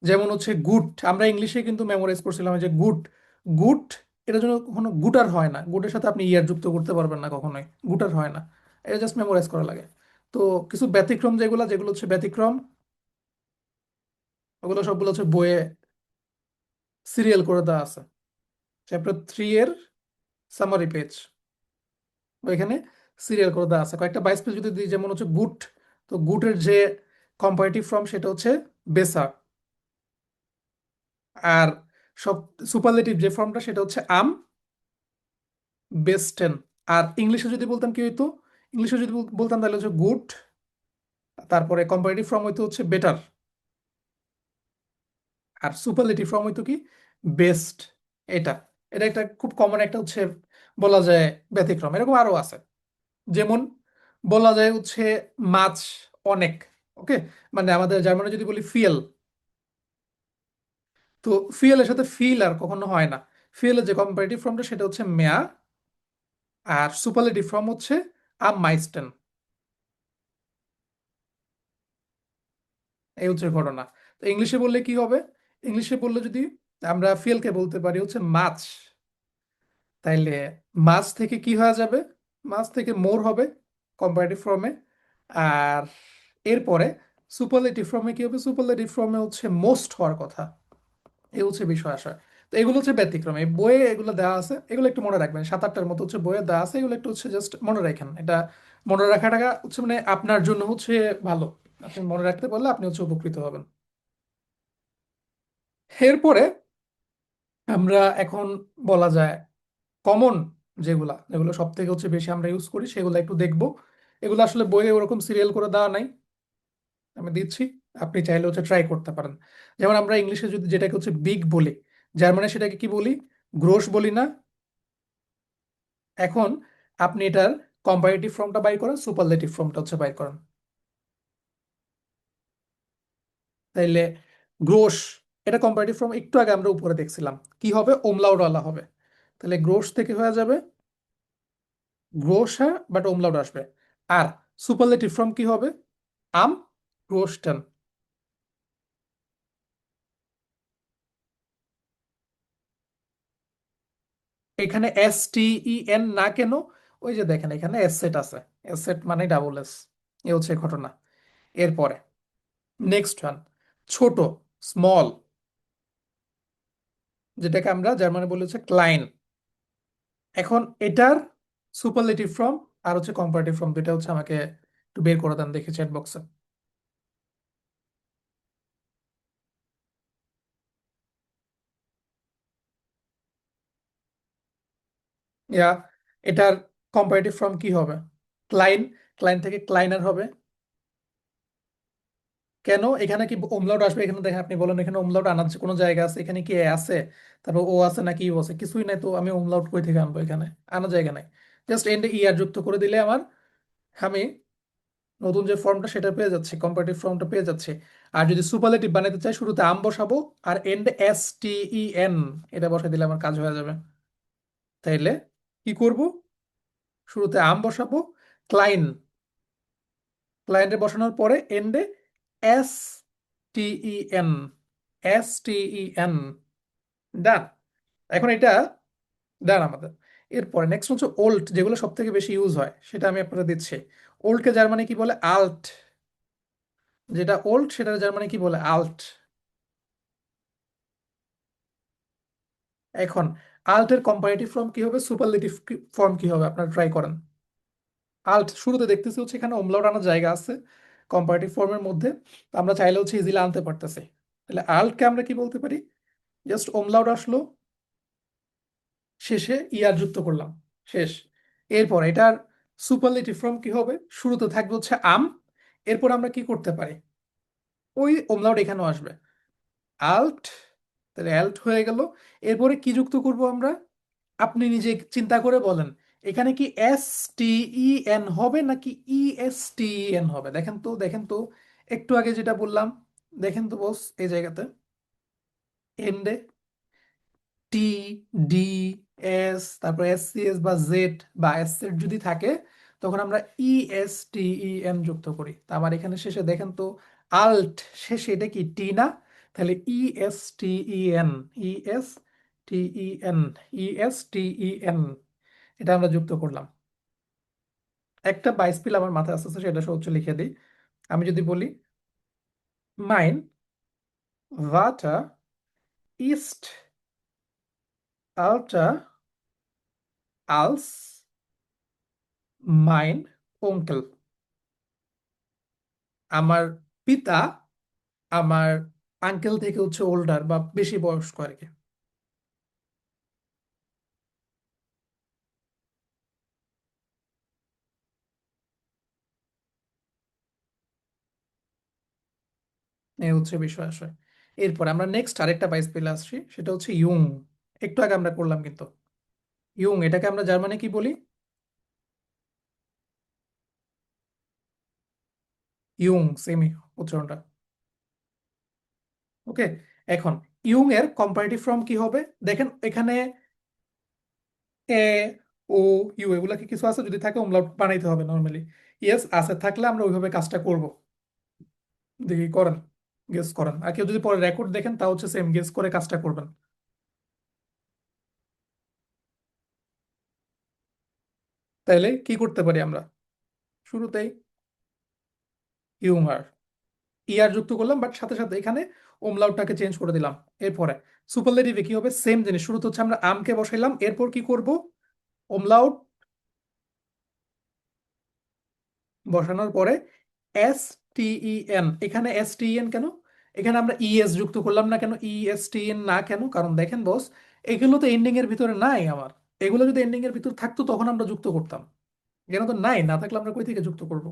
যেমন হচ্ছে গুড, আমরা ইংলিশে কিন্তু মেমোরাইজ করছিলাম যে গুড, গুড, এটার জন্য কখনো গুটার হয় না, গুডের সাথে আপনি ইয়ার যুক্ত করতে পারবেন না কখনোই, গুটার হয় না, এটা জাস্ট মেমোরাইজ করা লাগে। তো কিছু ব্যতিক্রম যেগুলো যেগুলো হচ্ছে ব্যতিক্রম, ওগুলো সবগুলো হচ্ছে বইয়ে সিরিয়াল করে দেওয়া আছে, চ্যাপ্টার 3 এর সামারি পেজ, ওইখানে সিরিয়াল করে দেওয়া আছে কয়েকটা 22 পেজ যদি দিই। যেমন হচ্ছে গুড, তো গুডের যে কম্পারেটিভ ফর্ম সেটা হচ্ছে বেসা, আর সব সুপারলেটিভ যে ফর্মটা সেটা হচ্ছে আম বেস্টেন। আর ইংলিশে যদি বলতাম কি হইতো, ইংলিশে যদি বলতাম তাহলে হচ্ছে গুড, তারপরে কম্পারেটিভ ফর্ম হইতো হচ্ছে বেটার, আর সুপারলেটিভ ফর্ম হইতো কি বেস্ট। এটা এটা একটা খুব কমন একটা হচ্ছে বলা যায় ব্যতিক্রম, এরকম আরো আছে। যেমন বলা যায় হচ্ছে মাছ অনেক, ওকে, মানে আমাদের জার্মানে যদি বলি ফিয়েল, তো ফিয়েলের সাথে ফিল আর কখনো হয় না। ফিয়েলের যে কম্পারেটিভ ফর্মটা সেটা হচ্ছে মেয়া, আর সুপারলেটিভ ফর্ম হচ্ছে আম মাইস্টেন। এই হচ্ছে ঘটনা। তো ইংলিশে বললে কি হবে? ইংলিশে বললে যদি আমরা ফিলকে বলতে পারি হচ্ছে মাছ, তাইলে মাছ থেকে কি হয়ে যাবে? মাছ থেকে মোর হবে কম্পারেটিভ ফর্মে। আর এরপরে সুপারলেটিভ ফর্মে কি হবে? সুপারলেটিভ ফর্মে হচ্ছে মোস্ট হওয়ার কথা। এই হচ্ছে বিষয় আসে। তো এগুলো হচ্ছে ব্যতিক্রম, এই বইয়ে এগুলো দেওয়া আছে, এগুলো একটু মনে রাখবেন, 7-8টার মতো হচ্ছে বইয়ে দেওয়া আছে, এগুলো একটু হচ্ছে জাস্ট মনে রাখেন। এটা মনে রাখাটা হচ্ছে মানে আপনার জন্য হচ্ছে ভালো, আপনি মনে রাখতে পারলে আপনি হচ্ছে উপকৃত হবেন। এরপরে আমরা এখন বলা যায় কমন যেগুলা, যেগুলো সব থেকে হচ্ছে বেশি আমরা ইউজ করি সেগুলো একটু দেখবো। এগুলো আসলে বইয়ে ওরকম সিরিয়াল করে দেওয়া নাই, আমি দিচ্ছি, আপনি চাইলে হচ্ছে ট্রাই করতে পারেন। যেমন আমরা ইংলিশে যদি যেটাকে হচ্ছে বিগ বলি, জার্মানে সেটাকে কি বলি? গ্রোস বলি না? এখন আপনি এটার কম্পারেটিভ ফর্মটা বাই করেন, সুপারলেটিভ ফর্মটা হচ্ছে বাই করেন। তাইলে গ্রোস, এটা কম্পারেটিভ ফর্ম একটু আগে আমরা উপরে দেখছিলাম, কি হবে? ওমলাউট ওয়ালা হবে। তাহলে গ্রোস থেকে হয়ে যাবে গ্রোসা, বাট ওমলাউট আসবে। আর সুপারলেটিভ ফর্ম কি হবে? আম গ্রোস্টেন। এখানে STEN না কেন? ওই যে দেখেন এখানে এস সেট আছে, এস সেট মানে ডাবল এস, এ হচ্ছে ঘটনা। এরপরে নেক্সট ওয়ান, ছোট, স্মল, যেটাকে আমরা জার্মানে বলি হচ্ছে ক্লাইন। এখন এটার সুপারলেটিভ ফর্ম আর হচ্ছে কম্পারেটিভ ফর্ম দুটা হচ্ছে আমাকে একটু বের করে দেন দেখি চ্যাট বক্সে। ইয়া, এটার কম্পারেটিভ ফর্ম কি হবে? ক্লাইন, ক্লাইন থেকে ক্লাইনার হবে। কেন এখানে কি ওমলাউট আসবে? এখানে দেখেন, আপনি বলেন এখানে ওমলাউট আনার যে কোনো জায়গা আছে? এখানে কি এ আছে, তারপর ও আছে নাকি ইউ আছে? কিছুই নাই, তো আমি ওমলাউট কই থেকে আনবো? এখানে আনার জায়গা নাই, জাস্ট এন্ডে ইয়ার যুক্ত করে দিলে আমার, আমি নতুন যে ফর্মটা সেটা পেয়ে যাচ্ছি, কম্পারেটিভ ফর্মটা পেয়ে যাচ্ছি। আর যদি সুপারলেটিভ বানাতে চাই, শুরুতে আম বসাবো আর এন্ডে STEN এটা বসাই দিলে আমার কাজ হয়ে যাবে। তাইলে কি করব? শুরুতে আম বসাবো, ক্লাইন, ক্লায়েন্টে বসানোর পরে এন্ডে STEN, STEN, ডান। এখন এটা ডান আমাদের। এরপরে নেক্সট হচ্ছে ওল্ড, যেগুলো সব থেকে বেশি ইউজ হয় সেটা আমি আপনাদের দিচ্ছি। ওল্ডকে জার্মানি কি বলে? আল্ট। যেটা ওল্ড সেটা জার্মানি কি বলে? আল্ট। এখন আল্টের কম্পারেটিভ ফর্ম কি হবে? সুপারলেটিভ ফর্ম কি হবে? আপনারা ট্রাই করেন। আল্ট শুরুতে দেখতেছি হচ্ছে এখানে ওমলাউট আনার জায়গা আছে কম্পারেটিভ ফর্মের মধ্যে, তো আমরা চাইলে হচ্ছে ইজিলি আনতে পারতেছি। তাহলে আল্টকে আমরা কি বলতে পারি? জাস্ট ওমলাউট আসলো, শেষে ইয়ার যুক্ত করলাম, শেষ। এরপর এটার সুপারলেটিভ ফর্ম কি হবে? শুরুতে থাকবে হচ্ছে আম, এরপর আমরা কি করতে পারি? ওই ওমলাউট এখানেও আসবে, আল্ট, তাহলে অ্যাল্ট হয়ে গেল। এরপরে কি যুক্ত করব আমরা? আপনি নিজে চিন্তা করে বলেন, এখানে কি এস টি ই এন হবে নাকি ই এস টি এন হবে? দেখেন তো, দেখেন তো, একটু আগে যেটা বললাম, দেখেন তো বস, এই জায়গাতে এন্ডে টি, ডি, এস, তারপর এস সি এস বা জেড বা এস সেট যদি থাকে, তখন আমরা ই এস টি ই এন যুক্ত করি। তা আবার এখানে শেষে দেখেন তো, আল্ট শেষে এটা কি টি না? তাহলে ই এস টি ই এন, ই এস টি ই এন, ই এস টি ই এন, এটা আমরা যুক্ত করলাম। একটা বাইস্পিল আমার মাথায় আসতেছে, সেটা সহ্য লিখে দিই। আমি যদি বলি মাইন ভাটার ইস্ট আল্টা আলস মাইন ওঙ্কেল, আমার পিতা আমার আঙ্কেল থেকে হচ্ছে ওল্ডার বা বেশি বয়স্ক আর কি। এই হচ্ছে বিষয় আসলে। এরপর আমরা নেক্সট আরেকটা বাইস্পিল আসছি, সেটা হচ্ছে ইয়ুং। একটু আগে আমরা করলাম কিন্তু। ইয়ুং এটাকে আমরা জার্মানে কি বলি? ইয়ুং, সেমি উচ্চারণটা। ওকে, এখন ইয়ুং এর কম্পারেটিভ ফর্ম কি হবে? দেখেন এখানে এ, ও, ইউ এগুলা কি কিছু আছে? যদি থাকে umlaut বানাইতে হবে নর্মালি। ইয়েস আছে, থাকলে আমরা ওইভাবে কাজটা করব। দেখি করেন, গেস করেন। আর কেউ যদি পরে রেকর্ড দেখেন তা হচ্ছে সেম গেস করে কাজটা করবেন। তাইলে কি করতে পারি আমরা? শুরুতেই হিউমার, ইয়ার যুক্ত করলাম, বাট সাথে সাথে এখানে ওমলাউটটাকে চেঞ্জ করে দিলাম। এরপরে সুপারলেটিভে কি হবে? সেম জিনিস, শুরুতে হচ্ছে আমরা আমকে বসাইলাম, এরপর কি করব? ওমলাউট বসানোর পরে এস টি ই এন, এখানে এস টি এন কেন? এখানে আমরা ইএস যুক্ত করলাম না কেন? ই এস টি এন না কেন? কারণ দেখেন বস, এগুলো তো এন্ডিং এর ভিতরে নাই আমার। এগুলো যদি এন্ডিং এর ভিতর থাকতো তখন আমরা যুক্ত করতাম। এখানে তো নাই, না থাকলে আমরা কই থেকে যুক্ত করব?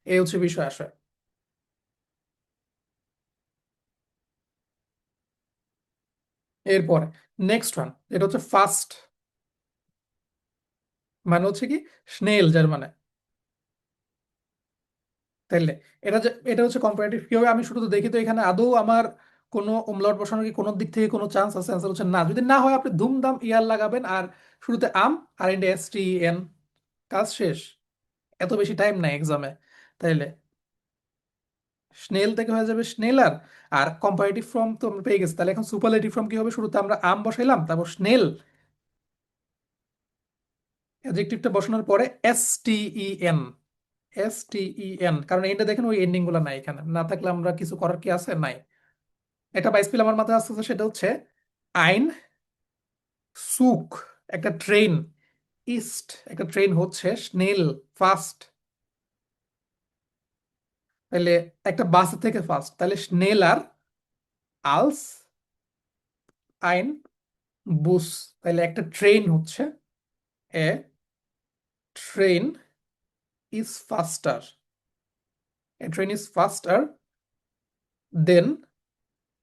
এই হচ্ছে বিষয় আসে। এরপরে নেক্সট ওয়ান, এটা হচ্ছে ফাস্ট, মানে হচ্ছে কি স্নেল যার মানে। তাইলে এটা হচ্ছে কম্পারেটিভ কি হবে? আমি শুধু তো দেখি তো এখানে আদৌ আমার কোনো umlaut বসানোর কি কোনো দিক থেকে কোনো চান্স আছে? অ্যান্সার হচ্ছে না। যদি না হয় আপনি ধুমধাম ইয়ার লাগাবেন আর শুরুতে আম আর এন্ডে এস টি এন, কাজ শেষ। এত বেশি টাইম নাই এক্সামে। তাইলে স্নেল থেকে হয়ে যাবে স্নেলার। আর কম্পারেটিভ ফর্ম তো আমরা পেয়ে গেছি, তাহলে এখন সুপারলেটিভ ফর্ম কি হবে? শুরুতে আমরা আম বসাইলাম, তারপর স্নেল অ্যাডজেক্টিভটা বসানোর পরে এস টি ই এন, এস টি ই এন, কারণ এটা দেখেন ওই এন্ডিং গুলো নাই, এখানে না থাকলে আমরা কিছু করার কি আছে? নাই। একটা বাইসপিল আমার মাথায় আসতেছে, সেটা হচ্ছে আইন সুক, একটা ট্রেন, ইস্ট একটা ট্রেন হচ্ছে, স্নেল ফাস্ট, তাহলে একটা বাস থেকে ফাস্ট, তাহলে স্নেল আর আলস আইন বুস, তাহলে একটা ট্রেন হচ্ছে, a train is faster, a train is faster than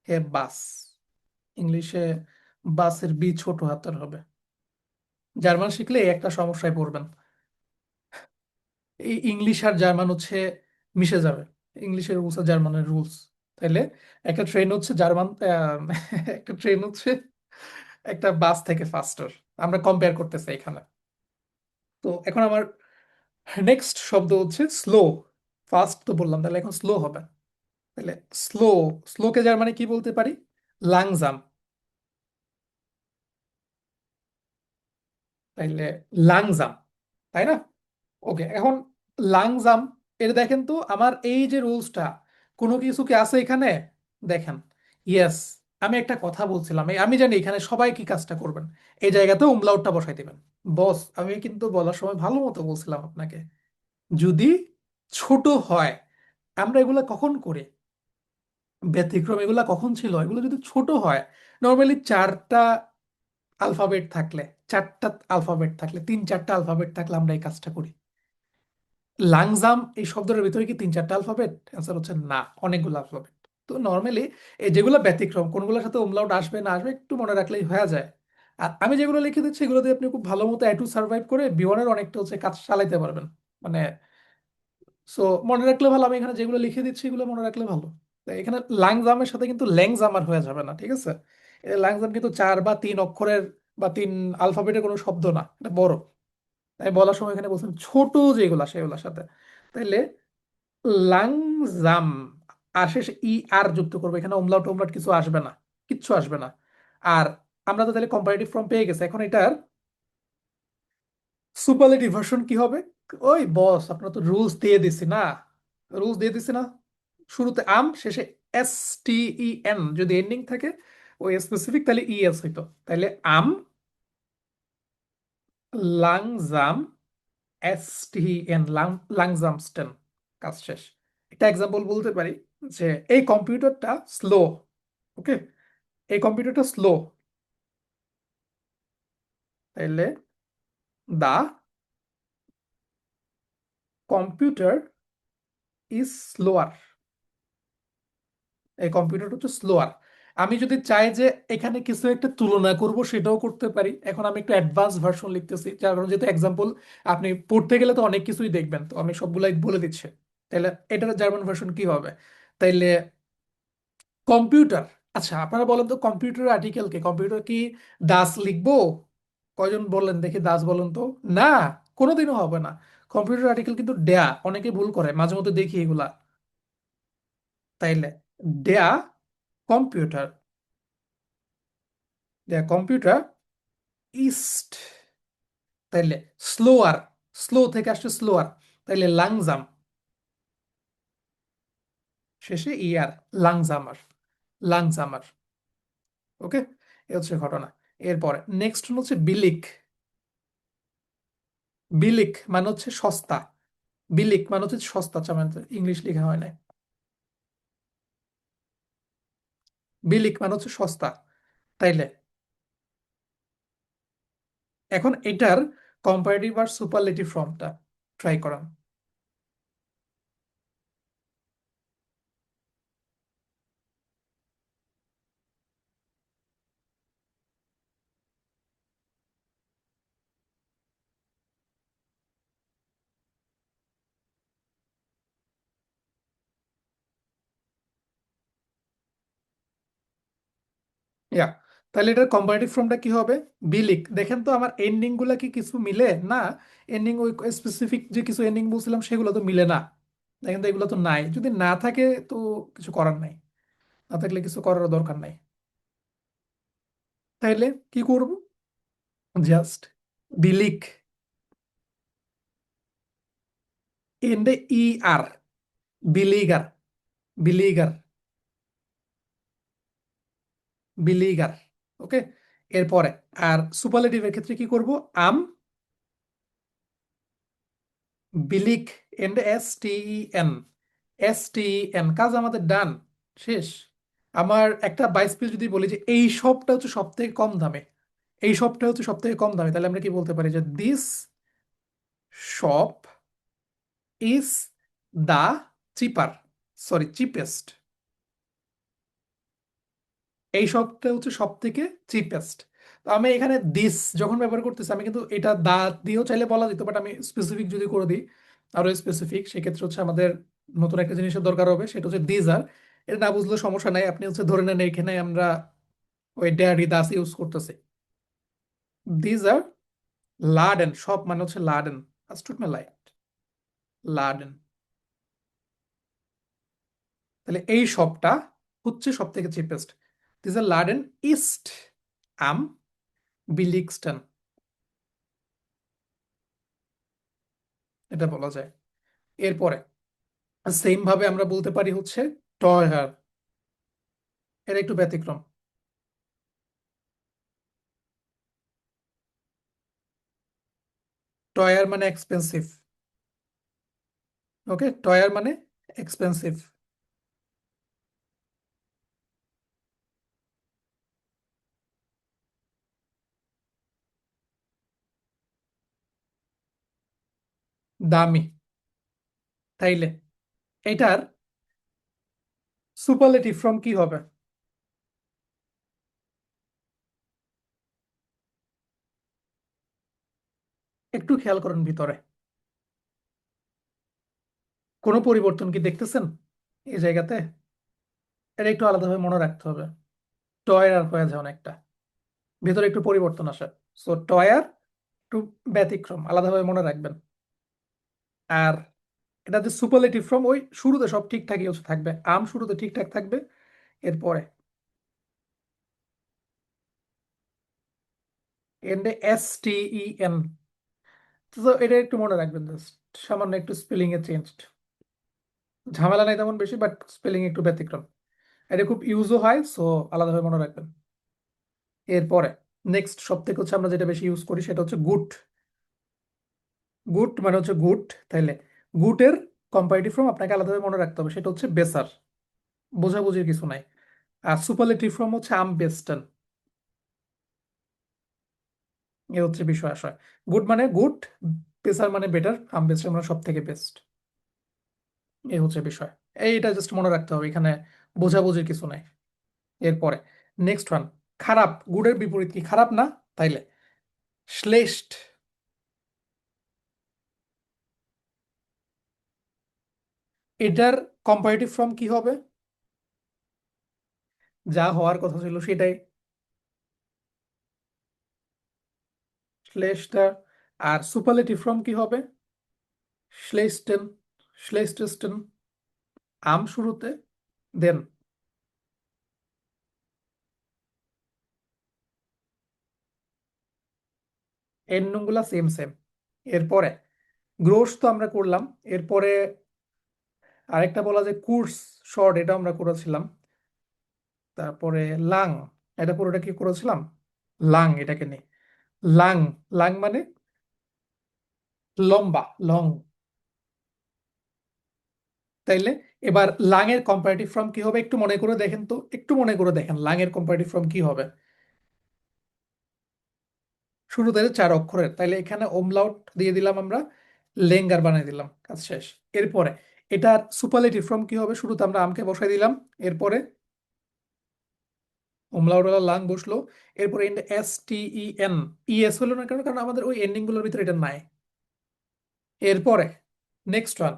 a bus. ইংলিশে বাসের বি ছোট হাতের হবে। জার্মান শিখলে এই একটা সমস্যায় পড়বেন, এই ইংলিশ আর জার্মান হচ্ছে মিশে যাবে। ইংলিশের রুলস আর জার্মানের রুলস। তাইলে একটা ট্রেন হচ্ছে জার্মান একটা ট্রেন হচ্ছে একটা বাস থেকে ফাস্টার, আমরা কম্পেয়ার করতেছি এখানে। তো এখন আমার নেক্সট শব্দ হচ্ছে স্লো। ফাস্ট তো বললাম, তাহলে এখন স্লো হবে। তাহলে স্লো, স্লোকে জার্মানে কি বলতে পারি? লাংজাম। তাইলে লাংজাম, তাই না? ওকে, এখন লাংজাম, এটা দেখেন তো আমার এই যে রুলসটা, কোনো কিছু কি আছে এখানে? দেখেন, ইয়েস, আমি একটা কথা বলছিলাম, আমি জানি এখানে সবাই কি কাজটা করবেন, এই জায়গাতে umlautটা বসাই দিবেন। বস আমি কিন্তু বলার সময় ভালো মতো বলছিলাম আপনাকে, যদি ছোট হয়, আমরা এগুলা কখন করি? ব্যতিক্রম এগুলা কখন ছিল? এগুলো যদি ছোট হয়, নর্মালি চারটা আলফাবেট থাকলে, চারটা আলফাবেট থাকলে, তিন চারটা আলফাবেট থাকলে আমরা এই কাজটা করি। লাংজাম এই শব্দের ভিতরে কি তিন চারটা অ্যালফাবেট? অ্যান্সার হচ্ছে না, অনেকগুলো অ্যালফাবেট। তো নর্মালি এই যেগুলো ব্যতিক্রম, কোনগুলোর সাথে umlaut আসবে না আসবে একটু মনে রাখলেই হয়ে যায়। আর আমি যেগুলো লিখে দিচ্ছি এগুলো দিয়ে আপনি খুব ভালো মতো A2 সার্ভাইভ করে B1 এর অনেকটা হচ্ছে কাজ চালাইতে পারবেন। মানে সো মনে রাখলে ভালো, আমি এখানে যেগুলো লিখে দিচ্ছি এগুলো মনে রাখলে ভালো। তো এখানে লাংজামের সাথে কিন্তু ল্যাংজামার হয়ে যাবে না, ঠিক আছে? লাংজাম কিন্তু 4 বা 3 অক্ষরের বা 3 আলফাবেটের কোনো শব্দ না, এটা বড়। তাই বলার সময় এখানে বলছেন ছোট যেগুলা সেগুলোর সাথে। তাইলে লাংজাম, আর শেষে ই আর যুক্ত করবো, এখানে ওমলাউট টোমলাউট কিছু আসবে না, কিচ্ছু আসবে না। আর আমরা তো তাহলে কম্পারেটিভ ফর্ম পেয়ে গেছি, এখন এটার সুপারলেটিভ ভার্সন কি হবে? ওই বস, আপনার তো রুলস দিয়ে দিছি না, রুলস দিয়ে দিছি না। শুরুতে আম, শেষে STEN, যদি এন্ডিং থাকে ওই স্পেসিফিক তাহলে ES হইতো। তাহলে আম লাংজাম STEN, লাংজামস্টেন, কাজ শেষ। একটা এক্সাম্পল বলতে পারি যে এই কম্পিউটারটা স্লো। ওকে, এই কম্পিউটারটা স্লো, তাইলে দা কম্পিউটার ইজ স্লোয়ার, এই কম্পিউটারটা হচ্ছে স্লোয়ার। আমি যদি চাই যে এখানে কিছু একটা তুলনা করব সেটাও করতে পারি। এখন আমি একটু অ্যাডভান্স ভার্সন লিখতেছি, যার কারণে যেহেতু এক্সাম্পল আপনি পড়তে গেলে তো অনেক কিছুই দেখবেন, তো আমি সবগুলাই বলে দিচ্ছি। তাহলে এটার জার্মান ভার্সন কি হবে? তাইলে কম্পিউটার, আচ্ছা আপনারা বলেন তো কম্পিউটার আর্টিকেল কে, কম্পিউটার কি দাস লিখবো? কয়জন বললেন দেখি দাস বলেন তো। না, কোনোদিনও হবে না। কম্পিউটার আর্টিকেল কিন্তু ডেয়া, অনেকে ভুল করে, মাঝে মধ্যে দেখি এগুলা। তাইলে ডেয়া কম্পিউটার, ডেয়া কম্পিউটার ইস্ট, তাইলে স্লোয়ার, স্লো থেকে আসছে স্লোয়ার, তাইলে লাংজাম, শেষে ইয়ার, লাংজামার, লাংজামার। ওকে, এ হচ্ছে ঘটনা। এরপরে নেক্সট হচ্ছে বিলিক। বিলিক মানে হচ্ছে সস্তা, বিলিক মানে হচ্ছে সস্তা, আচ্ছা মানে ইংলিশ লেখা হয় না। বিলিক মানে হচ্ছে সস্তা। তাইলে এখন এটার কম্পারেটিভ আর সুপারলেটিভ ফর্মটা ট্রাই করান। ইয়া, তাহলে এটার কম্পারেটিভ ফর্মটা কি হবে? বিলিক। দেখেন তো আমার এন্ডিং গুলা কি কিছু মিলে না? এন্ডিং ওই স্পেসিফিক যে কিছু এন্ডিং বলছিলাম সেগুলো তো মিলে না। দেখেন তো এগুলো তো নাই, যদি না থাকে তো কিছু করার নাই, না থাকলে কিছু করার দরকার নাই। তাইলে কি করব? জাস্ট বিলিক, এন্ডে ER, বিলিগার, বিলিগার, বিলিগার। ওকে, এরপরে আর সুপারলেটিভের ক্ষেত্রে কি করব? আম বিলিক, এন্ডে STEN, STEN, কাজ আমাদের ডান, শেষ। আমার একটা বাইসপেল যদি বলি যে এই শপটা হচ্ছে সব থেকে কম দামে, এই শপটা হচ্ছে সব থেকে কম দামে, তাহলে আমরা কি বলতে পারি যে this shop is the cheaper, sorry cheapest, এই শপটা হচ্ছে সব থেকে চিপেস্ট। তো আমি এখানে দিস যখন ব্যবহার করতেছি আমি কিন্তু এটা দা দিয়েও চাইলে বলা যেত, বাট আমি স্পেসিফিক যদি করে দিই, আরো স্পেসিফিক, সেক্ষেত্রে হচ্ছে আমাদের নতুন একটা জিনিসের দরকার হবে, সেটা হচ্ছে দিস আর। এটা না বুঝলে সমস্যা নাই, আপনি হচ্ছে ধরে নেন এখানে আমরা ওই ডেয়ারি দাস ইউজ করতেছি। দিস আর লাডেন, সব মানে হচ্ছে লাডেন, আজ টুট মে লাইট, লাডেন। তাহলে এই শপটা হচ্ছে সব থেকে চিপেস্ট। দিস আর লাডেন ইস্ট আম বিলিংস্টন, এটা বলা যায়। এরপরে সেম ভাবে আমরা বলতে পারি হচ্ছে টয়হার, এর একটু ব্যতিক্রম। টয়ার মানে এক্সপেন্সিভ। ওকে, টয়ার মানে এক্সপেন্সিভ, দামি। তাইলে এটার সুপারলেটিভ ফর্ম কি হবে? একটু খেয়াল করেন ভিতরে কোনো পরিবর্তন কি দেখতেছেন এই জায়গাতে? এটা একটু আলাদাভাবে মনে রাখতে হবে। টয় আর হয়ে যায় অনেকটা, ভিতরে একটু পরিবর্তন আসে। সো টয় আর একটু ব্যতিক্রম, আলাদাভাবে মনে রাখবেন। আর এটা যে সুপারলেটিভ ফর্ম, ওই শুরুতে সব ঠিকঠাকই হচ্ছে থাকবে, আম শুরুতে ঠিকঠাক থাকবে। এরপরে এন্ডে STEN, তো এটা একটু মনে রাখবেন, জাস্ট সামান্য একটু স্পেলিং এ চেঞ্জড, ঝামেলা নাই তেমন বেশি, বাট স্পেলিং একটু ব্যতিক্রম। এটা খুব ইউজও হয়, সো আলাদাভাবে মনে রাখবেন। এরপরে নেক্সট সব থেকে হচ্ছে আমরা যেটা বেশি ইউজ করি সেটা হচ্ছে গুড। গুড মানে হচ্ছে গুড, তাইলে গুটের কম্পারেটিভ ফর্ম আপনাকে আলাদাভাবে মনে রাখতে হবে, সেটা হচ্ছে বেসার। বোঝাবুঝির কিছু নাই। আর সুপারলেটিভ ফর্ম হচ্ছে আম বেস্টান। এ হচ্ছে বিষয় আসয়। গুড মানে গুড, বেসার মানে বেটার, আম বেস্টার মানে সব থেকে বেস্ট। এই হচ্ছে বিষয়। এইটা জাস্ট মনে রাখতে হবে, এখানে বোঝাবুঝির কিছু নাই। এরপরে নেক্সট ওয়ান, খারাপ। গুডের বিপরীত কি? খারাপ না? তাইলে শ্লেষ্ঠ। এটার কম্পারেটিভ ফর্ম কি হবে? যা হওয়ার কথা ছিল সেটাই, শ্লেষ্ঠ। আর সুপারলেটিভ ফর্ম কি হবে? শ্লেষ্ঠেন, শ্লেষ্ঠেস্টেন। আম শুরুতে, দেন এন্ডগুলা সেম সেম। এরপরে গ্রোস তো আমরা করলাম। এরপরে আরেকটা বলা যায় কোর্স, শর্ট, এটা আমরা করেছিলাম। তারপরে লাং, এটা পুরোটা কি করেছিলাম? লাং, এটাকে নিয়ে লাং। লাং মানে লম্বা, লং। তাইলে এবার লাং এর কম্পারেটিভ ফর্ম কি হবে একটু মনে করে দেখেন তো, একটু মনে করে দেখেন লাং এর কম্পারেটিভ ফর্ম কি হবে। শুরুতে 4 অক্ষরের, তাইলে এখানে ওমলাউট দিয়ে দিলাম আমরা, লেঙ্গার বানিয়ে দিলাম, কাজ শেষ। এরপরে এটার সুপারলেটিভ ফর্ম কি হবে? শুরুতে আমরা আমকে বসাই দিলাম, এরপরে ওমলাউট ওয়ালা লাং বসলো। এরপরে STEN, ES হলো না কেন? কারণ আমাদের ওই এন্ডিং গুলোর ভিতরে এটা নাই। এরপরে নেক্সট ওয়ান,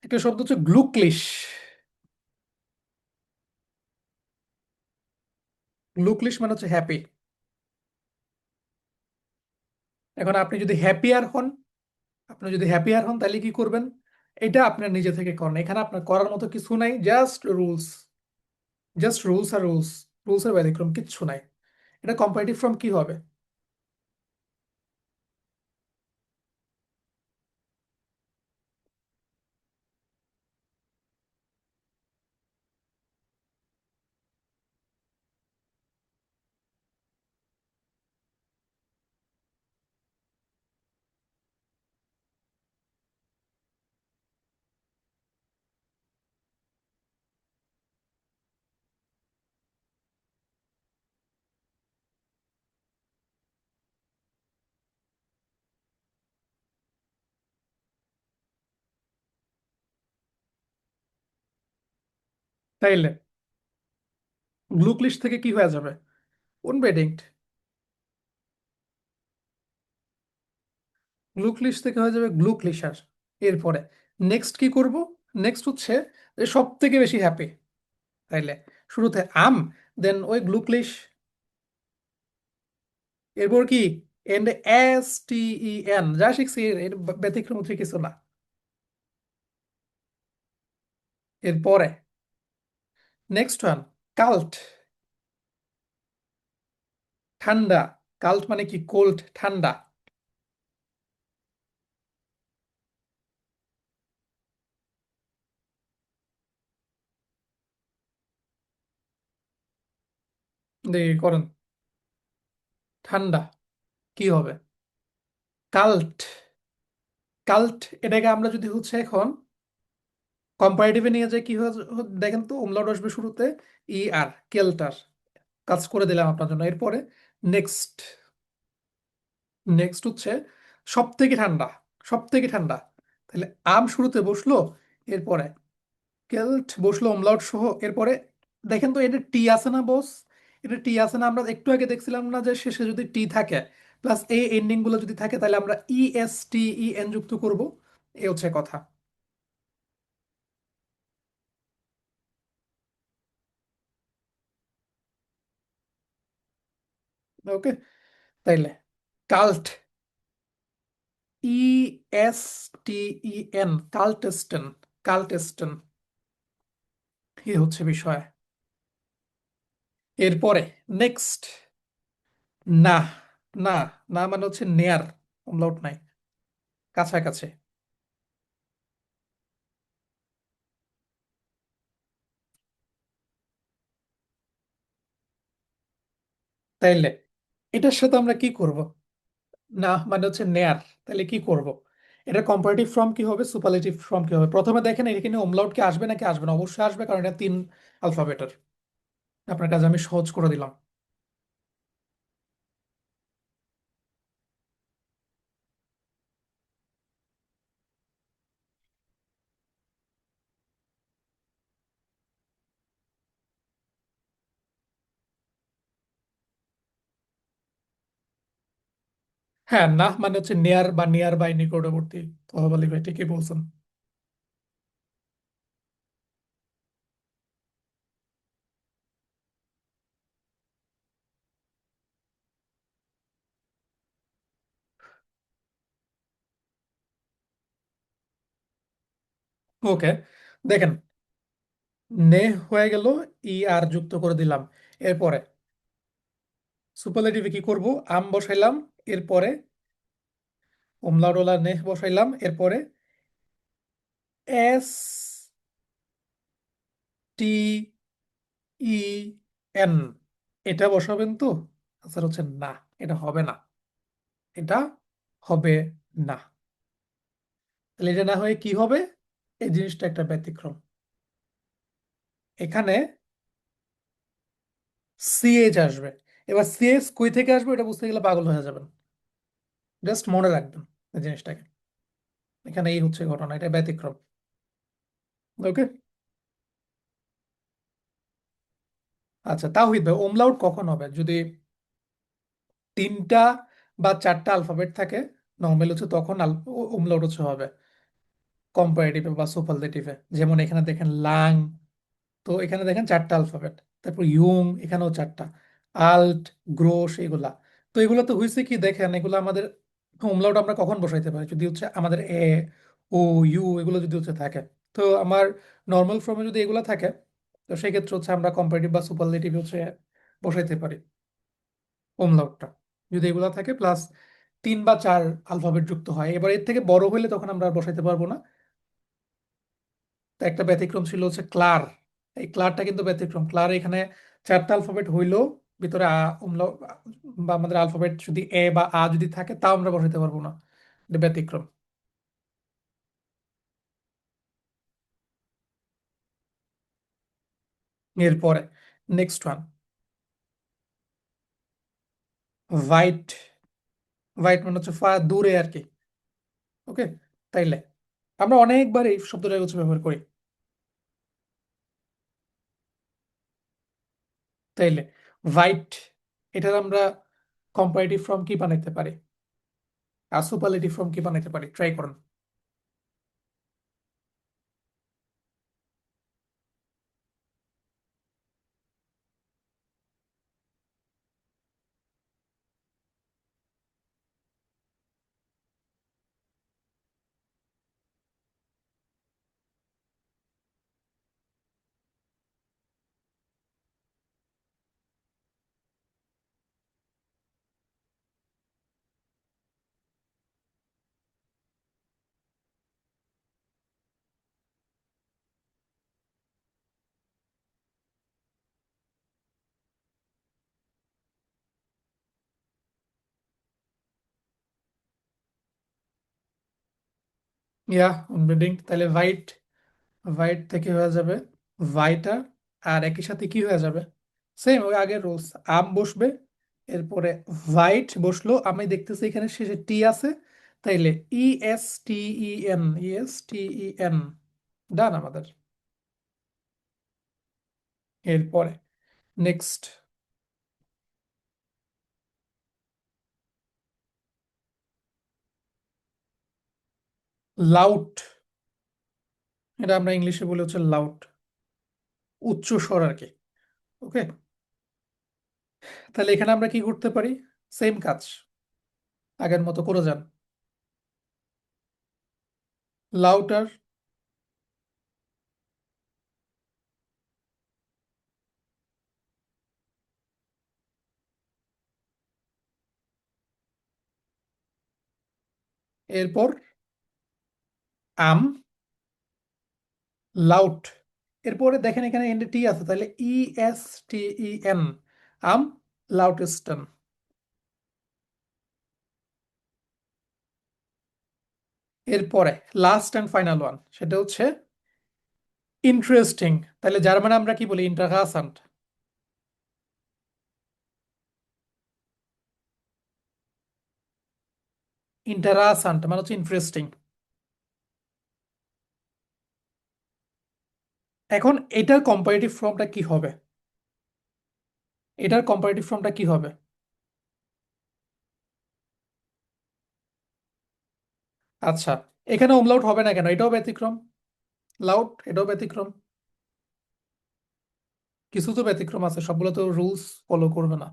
একটা শব্দ হচ্ছে গ্লুকলিশ। গ্লুকলিশ মানে হচ্ছে হ্যাপি। এখন আপনি যদি হ্যাপিয়ার হন, তাহলে কি করবেন? এটা আপনার নিজে থেকে করেন, এখানে আপনার করার মতো কিছু নাই, জাস্ট রুলস। জাস্ট রুলস আর রুলস, রুলস এর ব্যতিক্রম কিচ্ছু নাই। এটা কম্পারেটিভ ফর্ম কি হবে? তাইলে গ্লুকলিশ থেকে কি হয়ে যাবে? unbedingt। গ্লুকলিশ থেকে হয়ে যাবে গ্লুকলিশার। এরপরে নেক্সট কি করব? নেক্সট হচ্ছে যে সব থেকে বেশি হ্যাপি, তাইলে শুরুতে আম, দেন ওই গ্লুকলিশ। এরপর কি? এন্ড STEN, যা শিখছি এর ব্যতিক্রম হচ্ছে কিছু না। এরপরে নেক্সট ওয়ান, কাল্ট। ঠান্ডা। কাল্ট মানে কি? কোল্ড, ঠান্ডা। দেখি করেন। ঠান্ডা কি হবে? কাল্ট। কাল্ট, এটাকে আমরা যদি হচ্ছে এখন কম্পারেটিভে নিয়ে যাই কি হয়, দেখেন তো, umlaut আসবে শুরুতে, ER, কেল্টার। কাজ করে দিলাম আপনার জন্য। এরপরে নেক্সট, নেক্সট হচ্ছে সব থেকে ঠান্ডা, সব থেকে ঠান্ডা। তাহলে আম শুরুতে বসলো, এরপরে কেল্ট বসলো অমলাউট সহ, এরপরে দেখেন তো এটা টি আছে না বস? এটা টি আছে না? আমরা একটু আগে দেখছিলাম না যে শেষে যদি টি থাকে প্লাস এই এন্ডিং গুলো যদি থাকে তাহলে আমরা ই এস টি ই এন যুক্ত করব। এই হচ্ছে কথা। ওকে, তাইলে কাল্ট, ই এস টি ই এন, কাল্টেস্টেন, কাল্টেস্টেন, এই হচ্ছে বিষয়। এরপরে নেক্সট, না, না, না মানে হচ্ছে নেয়ার, অমলাউট নাই, কাছাকাছি। তাইলে এটার সাথে আমরা কি করব? না মানে হচ্ছে নেয়ার, তাহলে কি করব? এটা কম্পারেটিভ ফর্ম কি হবে, সুপারলেটিভ ফর্ম কি হবে? প্রথমে দেখেন এখানে অমলাউট কি আসবে নাকি আসবে না? অবশ্যই আসবে, কারণ এটা তিন আলফাবেটের। আপনার কাছে আমি সহজ করে দিলাম। হ্যাঁ, না মানে হচ্ছে নিয়ার বা নিয়ার বাই, নিকটবর্তী। তোহাব আলী ভাই ঠিকই বলছেন। ওকে, দেখেন, নে হয়ে গেল, ই আর যুক্ত করে দিলাম। এরপরে সুপারলেটিভে কি করব? আম বসাইলাম, এরপরে ওমলাউটওয়ালা নেহ বসাইলাম, এরপরে এস টি ই এন, এটা বসাবেন তো? আনসার হচ্ছে না, এটা হবে না, এটা হবে না। তাহলে এটা না হয়ে কি হবে? এই জিনিসটা একটা ব্যতিক্রম। এখানে সিএইচ আসবে। এবার সিএইচ কই থেকে আসবে এটা বুঝতে গেলে পাগল হয়ে যাবেন। জাস্ট মনে রাখবেন এই জিনিসটাকে। এখানে এই হচ্ছে ঘটনা, এটা ব্যতিক্রম। ওকে। আচ্ছা, তাওহিদ ভাই, ওমলাউট কখন হবে? যদি তিনটা বা চারটা আলফাবেট থাকে নর্মাল হচ্ছে, তখন ওমলাউট হচ্ছে হবে কম্পারেটিভে বা সুপারলেটিভে। যেমন এখানে দেখেন লাং, তো এখানে দেখেন চারটা আলফাবেট। তারপর ইয়ং, এখানেও চারটা। আল্ট, গ্রোস, এগুলা। তো এগুলো তো হয়েছে কি, দেখেন এগুলো আমাদের umlaut আমরা কখন বসাইতে পারি? যদি হচ্ছে আমাদের এ, ও, ইউ এগুলো যদি হচ্ছে থাকে। তো আমার নর্মাল ফর্মে যদি এগুলো থাকে, তো সেক্ষেত্রে হচ্ছে আমরা কম্পারেটিভ বা সুপারলেটিভ হচ্ছে বসাইতে পারি umlautটা। যদি এগুলো থাকে প্লাস তিন বা চার আলফাবেট যুক্ত হয়। এবার এর থেকে বড় হইলে তখন আমরা আর বসাইতে পারবো না। তো একটা ব্যতিক্রম ছিল হচ্ছে ক্লার। এই ক্লারটা কিন্তু ব্যতিক্রম। ক্লার এখানে চারটা আলফাবেট হইলেও ভিতরে বা আমাদের আলফাবেট যদি এ বা আ যদি থাকে তাও আমরা বসাইতে পারবো না। এটা ব্যতিক্রম। এরপরে নেক্সট ওয়ান, হোয়াইট। হোয়াইট মানে হচ্ছে দূরে আর কি। ওকে, তাইলে আমরা অনেকবার এই শব্দটা হচ্ছে ব্যবহার করি। তাইলে হোয়াইট, এটার আমরা কম্পারেটিভ ফর্ম কি বানাইতে পারি আর সুপারলেটিভ ফর্ম কি বানাইতে পারি? ট্রাই করুন। ইয়া, বিল্ডিং, তাহলে হোয়াইট, হোয়াইট থেকে হয়ে যাবে হোয়াইটার। আর একই সাথে কি হয়ে যাবে? সেম ওই আগের রুলস। আম বসবে, এরপরে হোয়াইট বসলো, আমি দেখতেছি এখানে শেষে টি আছে, তাইলে ইএস টি ই এন ডান আমাদের। এরপরে নেক্সট, লাউড। এটা আমরা ইংলিশে বলে হচ্ছে লাউড, উচ্চ স্বর আর কি। ওকে, তাহলে এখানে আমরা কি করতে পারি? সেম কাজ, আগের মতো করে যান। লাউটার, এরপর আম, লাউড। এরপরে দেখেন এখানে এন্ডে টি আছে, তাহলে ইএস টি ই এন, আম লাউটেস্টন। এরপরে লাস্ট অ্যান্ড ফাইনাল ওয়ান, সেটা হচ্ছে ইন্টারেস্টিং। তাহলে যার মানে আমরা কি বলি? ইন্টারেস্ট্যান্ট। ইন্টারেস্ট্যান্ট মানে হচ্ছে ইন্টারেস্টিং। এখন এটার কম্পারেটিভ ফর্মটা কি হবে? এটার কম্পারেটিভ ফর্মটা কি হবে? আচ্ছা, এখানে umlaut হবে না কেন? এটাও ব্যতিক্রম। লাউড, এটাও ব্যতিক্রম। কিছু তো ব্যতিক্রম আছে, সবগুলো তো রুলস ফলো করবে না।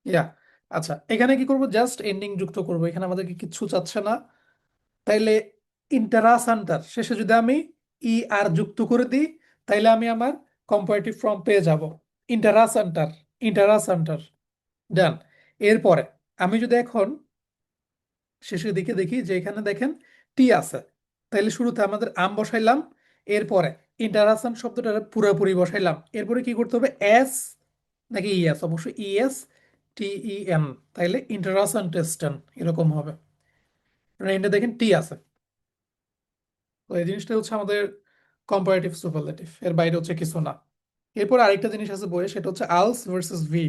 ইয়া, আচ্ছা, এখানে কি করব? জাস্ট এন্ডিং যুক্ত করব, এখানে আমাদেরকে কিচ্ছু চাচ্ছে না। তাইলে ইন্টারাসান্টার শেষে যদি আমি ই আর যুক্ত করে দিই, তাইলে আমি আমার কম্পারেটিভ ফর্ম পেয়ে যাব। ইন্টারাসান্টার, ইন্টারাসান্টার, ডান। এরপরে আমি যদি এখন শেষের দিকে দেখি যে এখানে দেখেন টি আছে, তাইলে শুরুতে আমাদের আম বসাইলাম। এরপরে ইন্টারাসান শব্দটা পুরোপুরি বসাইলাম। এরপরে কি করতে হবে? এস নাকি ইএস? অবশ্যই ইএস টি ই এন, তাইলে ইন্টারাসান টেস্টেন এরকম হবে। এন্ডে দেখেন টি আছে। তো এই জিনিসটা হচ্ছে আমাদের কম্পারেটিভ সুপারলেটিভ, এর বাইরে হচ্ছে কিছু না। এরপর আরেকটা জিনিস আছে বইয়ে, সেটা হচ্ছে আলস ভার্সেস ভি।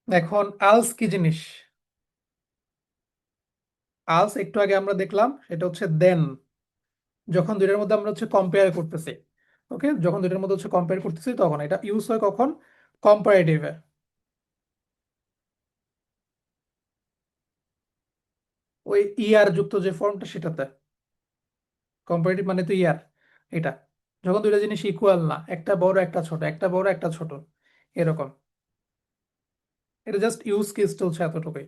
এখন আলস কি জিনিস? আলস একটু আগে আমরা দেখলাম, সেটা হচ্ছে দেন। যখন দুইটার মধ্যে আমরা হচ্ছে কম্পেয়ার করতেছি, ওকে, যখন দুইটার মধ্যে হচ্ছে কম্পেয়ার করতেছি তখন এটা ইউজ হয় কখন? কম্পারেটিভে। ওই ইয়ার যুক্ত যে ফর্মটা সেটাতে। কম্পারেটিভ মানে তো ইয়ার, এটা যখন দুইটা জিনিস ইকুয়াল না, একটা বড় একটা ছোট, একটা বড় একটা ছোট, এরকম। এটা জাস্ট ইউজ কেসটা হচ্ছে এতটুকুই।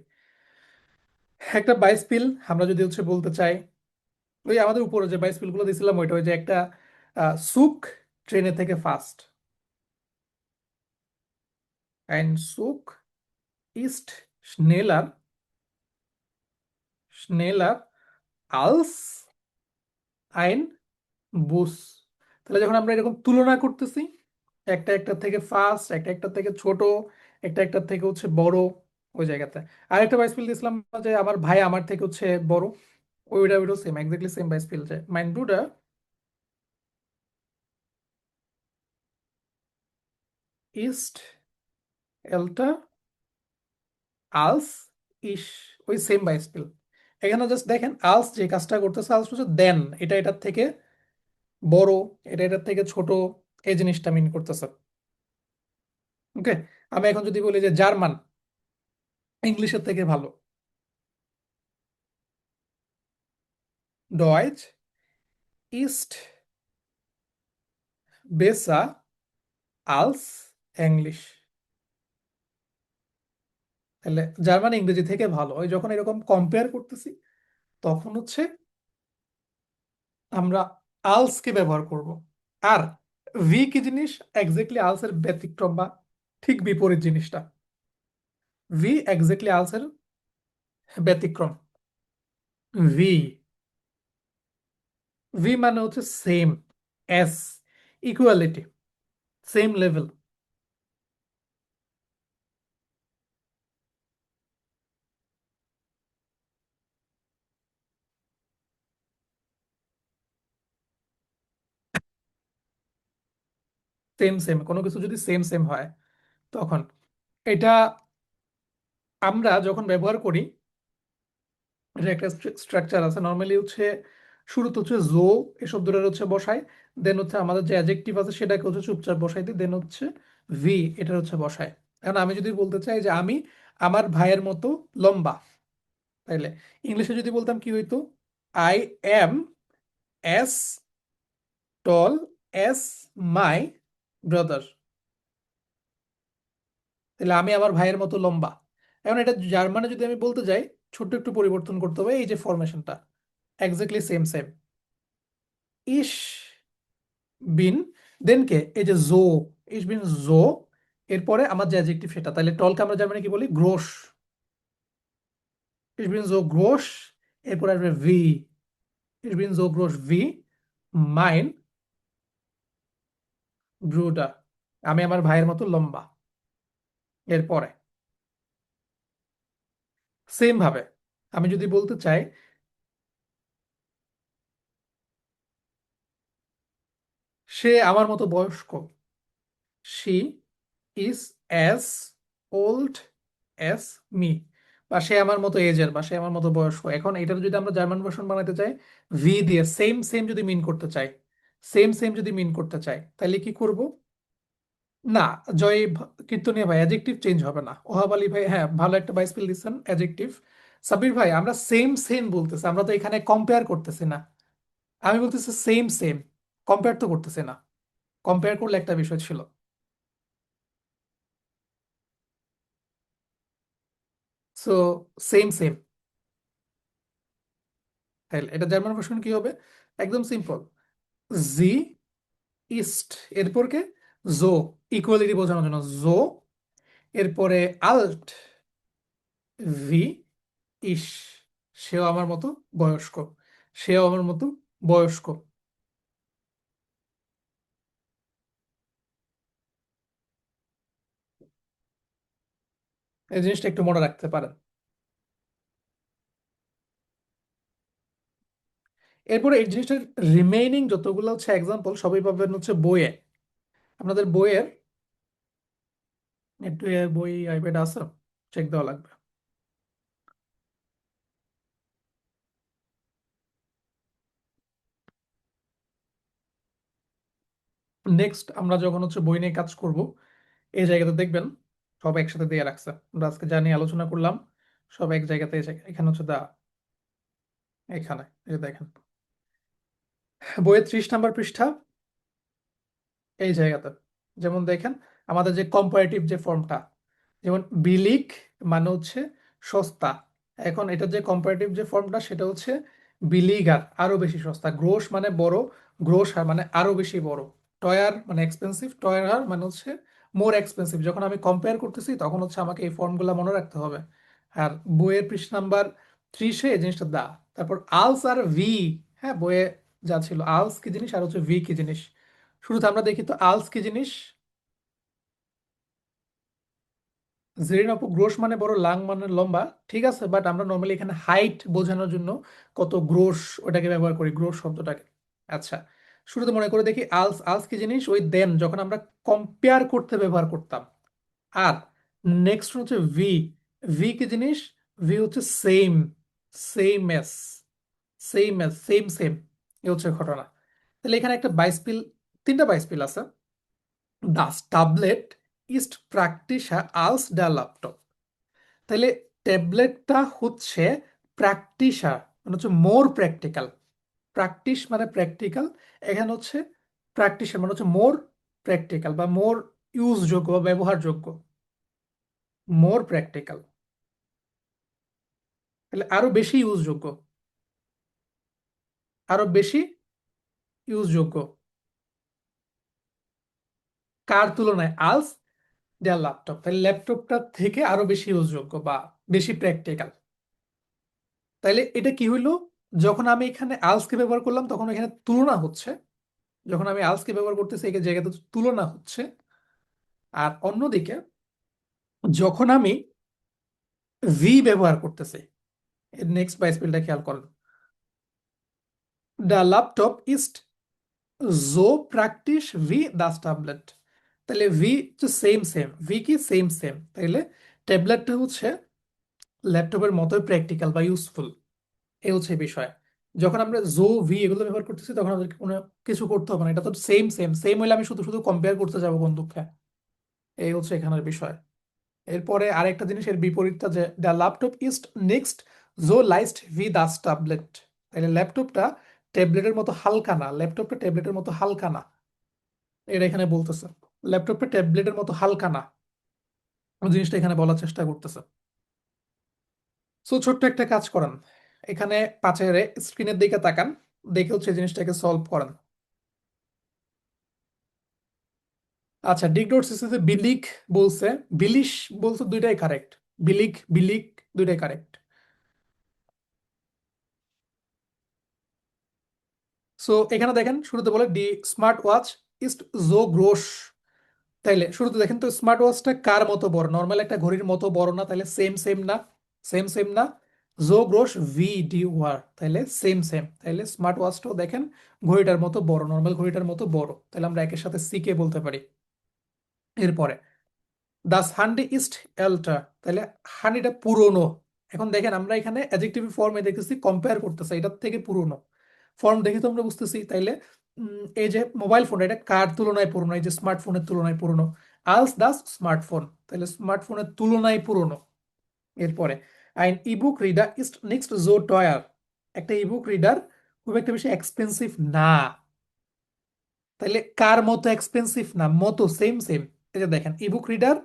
একটা বাইসপিল আমরা যদি হচ্ছে বলতে চাই, ওই আমাদের উপরে যে বাইসপিল গুলো দিয়েছিলাম ওইটা, ওই যে একটা সুক ট্রেনের থেকে ফাস্ট, অ্যান্ড সুক ইস্ট স্নেলার, স্নেলার আলস আইন বুস। তাহলে যখন আমরা এরকম তুলনা করতেছি, একটা একটার থেকে ফাস্ট, একটা একটার থেকে ছোট, একটা একটার থেকে হচ্ছে বড়, ওই জায়গাতে। আরেকটা বাইসপিল দিয়েছিলাম যে আমার ভাই আমার থেকে হচ্ছে বড়, ওইটা ওইটাও সেম, এক্স্যাক্টলি সেম বাইসপিল, যে মাইন ব্রুডার ইস্ট এলটা আলস ইস, ওই সেম বাইসপিল। এখানে জাস্ট দেখেন আলস যে কাজটা করতেছে, আলস হচ্ছে দেন, এটা এটার থেকে বড়, এটা এটার থেকে ছোট, এই জিনিসটা মিন করতেছে। ওকে, আমি এখন যদি বলি যে জার্মান ইংলিশের থেকে ভালো, ডয়েচ ইস্ট বেসা আলস ইংলিশ। তাহলে জার্মান ইংরেজি থেকে ভালো, ওই যখন এরকম কম্পেয়ার করতেছি তখন হচ্ছে আমরা আলসকে ব্যবহার করব। আর ভি কি জিনিস? এক্স্যাক্টলি আলসের ব্যতিক্রম বা ঠিক বিপরীত জিনিসটা। ভি এক্স্যাক্টলি আলসের ব্যতিক্রম। ভি, ভি মানে হচ্ছে same, S, equality, same level. Same same, কোনো কিছু যদি সেম সেম হয় তখন এটা আমরা যখন ব্যবহার করি, এটা একটা স্ট্রাকচার আছে নর্মালি হচ্ছে, শুরুতে হচ্ছে জো এই শব্দটা হচ্ছে বসাই, দেন হচ্ছে আমাদের যে অ্যাডজেক্টিভ আছে সেটাকে হচ্ছে চুপচাপ বসাই দিই, দেন হচ্ছে ভি এটা হচ্ছে বসায়। এখন আমি যদি বলতে চাই যে আমি আমার ভাইয়ের মতো লম্বা, তাইলে ইংলিশে যদি বলতাম কি হইতো, I am as tall as my brother. তাহলে আমি আমার ভাইয়ের মতো লম্বা। এখন এটা জার্মানে যদি আমি বলতে যাই, ছোট্ট একটু পরিবর্তন করতে হবে, এই যে ফরমেশনটা এক্স্যাক্টলি সেম সেম, ইস বিন, দেন কে এই যে জো, ইস বিন জো, এরপরে আমার যে অ্যাডজেক্টিভ সেটা, তাহলে টলকে আমরা জার্মানে কি বলি, গ্রোস, ইস বিন জো গ্রোস, এরপরে আসবে ভি, ইস বিন জো গ্রোস ভি মাইন ব্রুডার, আমি আমার ভাইয়ের মতো লম্বা। এরপরে সেম ভাবে আমি যদি বলতে চাই সে আমার মতো বয়স্ক, she is as old as me, বা সে আমার মতো এজের, বা সে আমার মতো বয়স্ক। এখন এটার যদি আমরা জার্মান ভার্সন বানাতে চাই, ভি দিয়ে সেম সেম যদি মিন করতে চাই, সেম সেম যদি মিন করতে চাই, তাহলে কি করব? না, জয় কীর্তনিয়া ভাই অ্যাডজেক্টিভ চেঞ্জ হবে না। ওহাব আলী ভাই হ্যাঁ ভালো একটা বাইস ফেল দিচ্ছেন, অ্যাডজেক্টিভ। সাব্বির ভাই আমরা সেম সেম বলতেছি, আমরা তো এখানে কম্পেয়ার করতেছি না। আমি বলতেছি সেম সেম, কম্পেয়ার তো করতেছি না, কম্পেয়ার করলে একটা বিষয় ছিল। সো সেম সেম, তাহলে এটা জার্মান ভার্সন কি হবে? একদম সিম্পল, জি ইস্ট, এরপর কে, জো, ইকুয়ালিটি বোঝানোর জন্য জো, এরপরে আল্ট, ভি ইস, সেও আমার মতো বয়স্ক, সেও আমার মতো বয়স্ক। এই জিনিসটা একটু মনে রাখতে পারেন। এরপরে এই জিনিসটার রিমেইনিং যতগুলো হচ্ছে এক্সাম্পল সবই পাবেন হচ্ছে বইয়ে, আপনাদের বইয়ের, একটু বই আইপ্যাড আছে, চেক দেওয়া লাগবে। নেক্সট আমরা যখন হচ্ছে বই নিয়ে কাজ করব, এই জায়গাতে দেখবেন সব একসাথে দিয়ে রাখছে, আমরা আজকে যা নিয়ে আলোচনা করলাম সব এক জায়গাতে এখানে হচ্ছে দা, এখানে এই যে দেখেন বইয়ের 30 নম্বর পৃষ্ঠা, এই জায়গাতে যেমন দেখেন আমাদের যে কম্পারেটিভ যে ফর্মটা, যেমন বিলিক মানে হচ্ছে সস্তা, এখন এটা যে কম্পারেটিভ যে ফর্মটা সেটা হচ্ছে বিলিগার, আরো বেশি সস্তা, গ্রোস মানে বড়, গ্রোস হার মানে আরো বেশি বড়, টয়ার মানে এক্সপেন্সিভ, টয়ার হার মানে হচ্ছে মোর এক্সপেন্সিভ। যখন আমি কম্পেয়ার করতেছি তখন হচ্ছে আমাকে এই ফর্মগুলো মনে রাখতে হবে। আর বইয়ের পৃষ্ঠা নাম্বার 30-এ এই জিনিসটা দা, তারপর আলস আর ভি, হ্যাঁ বইয়ে যা ছিল আলস কি জিনিস আর হচ্ছে ভি কি জিনিস, শুরুতে আমরা দেখি তো আলস কি জিনিস, জেরিন আপু গ্রোস মানে বড়, লাং মানে লম্বা, ঠিক আছে, বাট আমরা নর্মালি এখানে হাইট বোঝানোর জন্য কত গ্রোস ওটাকে ব্যবহার করি, গ্রোস শব্দটাকে। আচ্ছা, শুরুতে মনে করে দেখি আলস, আলস কি জিনিস, ওই দেন যখন আমরা কম্পেয়ার করতে ব্যবহার করতাম। আর নেক্সট হচ্ছে ভি, ভি কি জিনিস, ভি হচ্ছে সেম, সেম এস, সেম এস, সেম সেম, এ হচ্ছে ঘটনা। তাহলে এখানে একটা বাইসপিল, তিনটা বাইসপিল আছে, দাস ট্যাবলেট ইস্ট প্র্যাকটিসা আলস ডা ল্যাপটপ। তাহলে ট্যাবলেটটা হচ্ছে প্র্যাকটিসার মানে হচ্ছে মোর প্র্যাকটিক্যাল, প্র্যাকটিস মানে প্র্যাকটিক্যাল, এখানে হচ্ছে প্র্যাকটিসার মানে হচ্ছে মোর প্র্যাকটিক্যাল বা মোর ইউজযোগ্য বা ব্যবহারযোগ্য, মোর প্র্যাকটিক্যাল, তাহলে আরো বেশি ইউজযোগ্য, আরো বেশি ইউজযোগ্য, কার তুলনায়, আলস দেয়ার ল্যাপটপ, তাহলে ল্যাপটপটা থেকে আরো বেশি ইউজযোগ্য বা বেশি প্র্যাকটিক্যাল। তাইলে এটা কি হইলো, যখন আমি এখানে আলসকে ব্যবহার করলাম তখন এখানে তুলনা হচ্ছে, যখন আমি আলসকে ব্যবহার করতেছি এই জায়গাতে তুলনা হচ্ছে। আর অন্যদিকে যখন আমি ভি ব্যবহার করতেছি, নেক্সট বাই স্পেলটা খেয়াল করেন, দ্য ল্যাপটপ ইজ জো প্র্যাকটিস ভি দ্য ট্যাবলেট। তাহলে ভি হচ্ছে সেম সেম, ভি কি সেম সেম, তাইলে ট্যাবলেটটা হচ্ছে ল্যাপটপের মতোই প্র্যাকটিক্যাল বা ইউজফুল। এই হচ্ছে বিষয়। যখন আমরা জো ভি এগুলো ব্যবহার করতেছি তখন আমাদেরকে কোনো কিছু করতে হবে না, এটা তো সেম সেম সেম হলে আমি শুধু শুধু কম্পেয়ার করতে যাবো কোন দুঃখে। এই হচ্ছে এখানের বিষয়। এরপরে আরেকটা জিনিস এর বিপরীতটা, যে দ্য ল্যাপটপ ইজ নেক্সট জো লাইস্ট ভি দাস ট্যাবলেট। তাহলে ল্যাপটপটা ট্যাবলেটের মতো হালকা না, ল্যাপটপটা ট্যাবলেটের মতো হালকা না, এটা এখানে বলতেছে। ল্যাপটপটা ট্যাবলেটের মতো হালকা না, ওই জিনিসটা এখানে বলার চেষ্টা করতেছে। সো ছোট্ট একটা কাজ করেন, এখানে পাঁচের স্ক্রিনের দিকে তাকান, দেখে হচ্ছে এই জিনিসটাকে সলভ করেন। আচ্ছা, ডিগডোর সিসিতে বিলিক বলছে, বিলিশ বলছে, দুইটাই কারেক্ট। বিলিক বিলিক দুইটাই কারেক্ট। সো এখানে দেখেন শুরুতে বলে ডি স্মার্ট ওয়াচ ইজ জো গ্রোস। তাইলে শুরুতে দেখেন তো স্মার্ট ওয়াচটা কার মতো বড়, নর্মাল একটা ঘড়ির মতো বড় না, তাহলে সেম সেম না, সেম সেম না। জো গ্রোস ভি ডি ওয়ার, তাহলে সেম সেম, তাহলে স্মার্ট ওয়াচটাও দেখেন ঘড়িটার মতো বড়, নর্মাল ঘড়িটার মতো বড়, তাহলে আমরা একের সাথে সি কে বলতে পারি। এরপরে দাস হান্ডি ইস্ট এল্টার, তাহলে হান্ডিটা পুরনো। এখন দেখেন আমরা এখানে অ্যাডজেক্টিভ ফর্মে দেখতেছি কম্পেয়ার করতেছে, এটার থেকে পুরনো ফর্ম দেখে তো আমরা বুঝতেছি। তাইলে এই যে মোবাইল ফোন এটা কার তুলনায় পুরনো, এই যে স্মার্টফোনের তুলনায় পুরনো, আলস দাস স্মার্টফোন, তাহলে স্মার্টফোনের তুলনায় পুরনো। এরপরে আইন ইবুক রিডার ইজ নেক্সট জো টয়ার, একটা ইবুক রিডার খুব একটা বেশি এক্সপেন্সিভ না, তাহলে কার মতো এক্সপেন্সিভ না, মতো সেম সেম। এই যে দেখেন ইবুক রিডার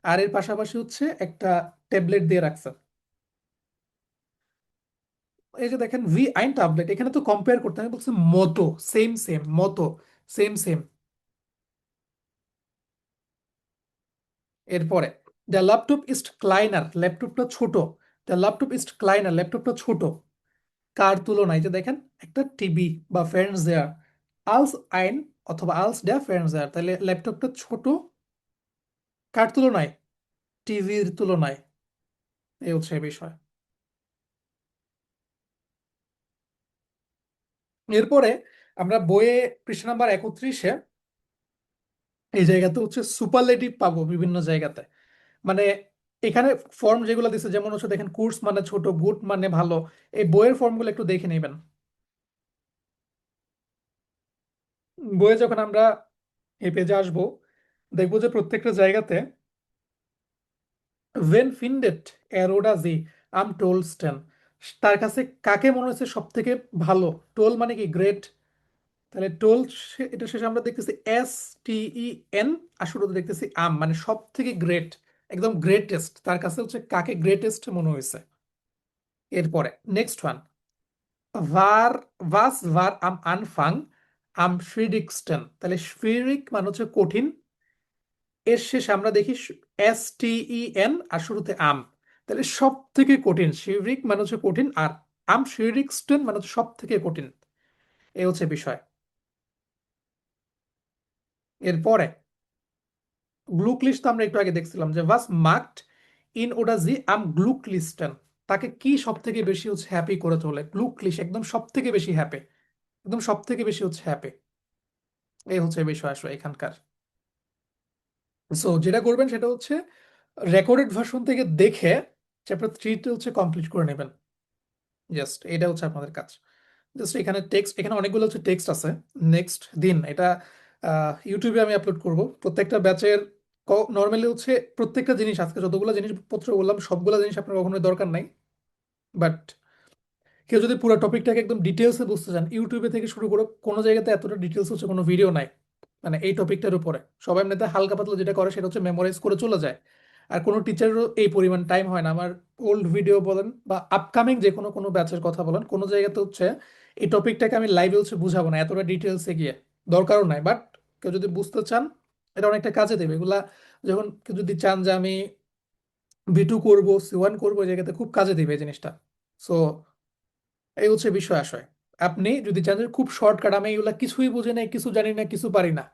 আর এর পাশাপাশি হচ্ছে একটা ট্যাবলেট দিয়ে রাখছে, এই যে দেখেন ভি আইন ট্যাবলেট, এখানে তো কম্পেয়ার করতে আমি বলছি মতো, সেম সেম মতো, সেম সেম। এরপরে দ্য ল্যাপটপ ইজ ক্লাইনার, ল্যাপটপটা ছোট, দ্য ল্যাপটপ ইজ ক্লাইনার, ল্যাপটপটা ছোট কার তুলনায়, যে দেখেন একটা টিভি বা ফ্রেন্ডস দেয়ার, আলস আইন অথবা আলস ডে ফ্রেন্ডস দেয়ার, তাহলে ল্যাপটপটা ছোট কার তুলনায়, টিভির তুলনায়। এই হচ্ছে বিষয়। এরপরে আমরা বইয়ে পৃষ্ঠা নাম্বার 31-এ এই জায়গাতে হচ্ছে সুপারলেটিভ পাবো বিভিন্ন জায়গাতে, মানে এখানে ফর্ম যেগুলো দিচ্ছে, যেমন হচ্ছে দেখেন কোর্স মানে ছোট, গুড মানে ভালো, এই বইয়ের ফর্মগুলো একটু দেখে নেবেন। বইয়ে যখন আমরা এই পেজে আসবো দেখবো যে প্রত্যেকটা জায়গাতে ওয়েন ফিন্ডেট এরোডা জি আম টোলস্টেন, তার কাছে কাকে মনে হচ্ছে সব থেকে ভালো, টোল মানে কি গ্রেট, তাহলে টোল এটা শেষে আমরা দেখতেছি এস টি ই এন, আর শুরুতে দেখতেছি আম মানে সব থেকে গ্রেট, একদম গ্রেটেস্ট, তার কাছে হচ্ছে কাকে গ্রেটেস্ট মনে হয়েছে। এরপরে নেক্সট ওয়ান, ভার ভাস ভার আম আনফাং আম শ্রিডিকস্টেন, তাহলে শ্রিরিক মানে হচ্ছে কঠিন, এর শেষে আমরা দেখি এস টি ই এন আর শুরুতে আম, তাহলে সব থেকে কঠিন, শিরিক মানে হচ্ছে কঠিন, আর আম শিরিকস্টেন মানে হচ্ছে সব থেকে কঠিন। এই হচ্ছে বিষয়। এরপরে গ্লুকলিস্ট তো আমরা একটু আগে দেখছিলাম যে ভাস মার্কড ইন ওটা জি আম গ্লুকলিস্টেন, তাকে কি সব থেকে বেশি হচ্ছে হ্যাপি করে তোলে, গ্লুকলিশ একদম সব থেকে বেশি হ্যাপি, একদম সব থেকে বেশি হচ্ছে হ্যাপি। এই হচ্ছে বিষয় আসলে এখানকার। সো যেটা করবেন সেটা হচ্ছে রেকর্ডেড ভার্সন থেকে দেখে চ্যাপ্টার 3 হচ্ছে কমপ্লিট করে নেবেন, জাস্ট এটা হচ্ছে আপনাদের কাজ। জাস্ট এখানে টেক্সট, এখানে অনেকগুলো হচ্ছে টেক্সট আছে। নেক্সট দিন এটা ইউটিউবে আমি আপলোড করব প্রত্যেকটা ব্যাচের। নর্মালি হচ্ছে প্রত্যেকটা জিনিস, আজকে যতগুলো জিনিসপত্র বললাম সবগুলো জিনিস আপনার কখনোই দরকার নাই, বাট কেউ যদি পুরো টপিকটাকে একদম ডিটেলসে বুঝতে চান, ইউটিউবে থেকে শুরু করে কোনো জায়গাতে এতটা ডিটেলস হচ্ছে কোনো ভিডিও নাই, মানে এই টপিকটার উপরে সবাই এমনিতে হালকা পাতলা যেটা করে সেটা হচ্ছে মেমোরাইজ করে চলে যায়। আর কোনো টিচারেরও এই পরিমাণ টাইম হয় না। আমার ওল্ড ভিডিও বলেন বা আপকামিং যে কোনো কোনো ব্যাচের কথা বলেন, কোনো জায়গাতে হচ্ছে এই টপিকটাকে আমি লাইভে হচ্ছে বুঝাবো না এতটা ডিটেলসে গিয়ে, দরকারও নাই। বাট কেউ যদি বুঝতে চান এটা অনেকটা কাজে দেবে এগুলা, যখন কেউ যদি চান যে আমি V2 করবো, C1 করবো, এই জায়গাতে খুব কাজে দিবে এই জিনিসটা। সো এই হচ্ছে বিষয় আশয়। আপনি যদি চান যে খুব শর্টকাট, আমি এগুলা কিছুই বুঝি না, কিছু জানি না, কিছু পারি না,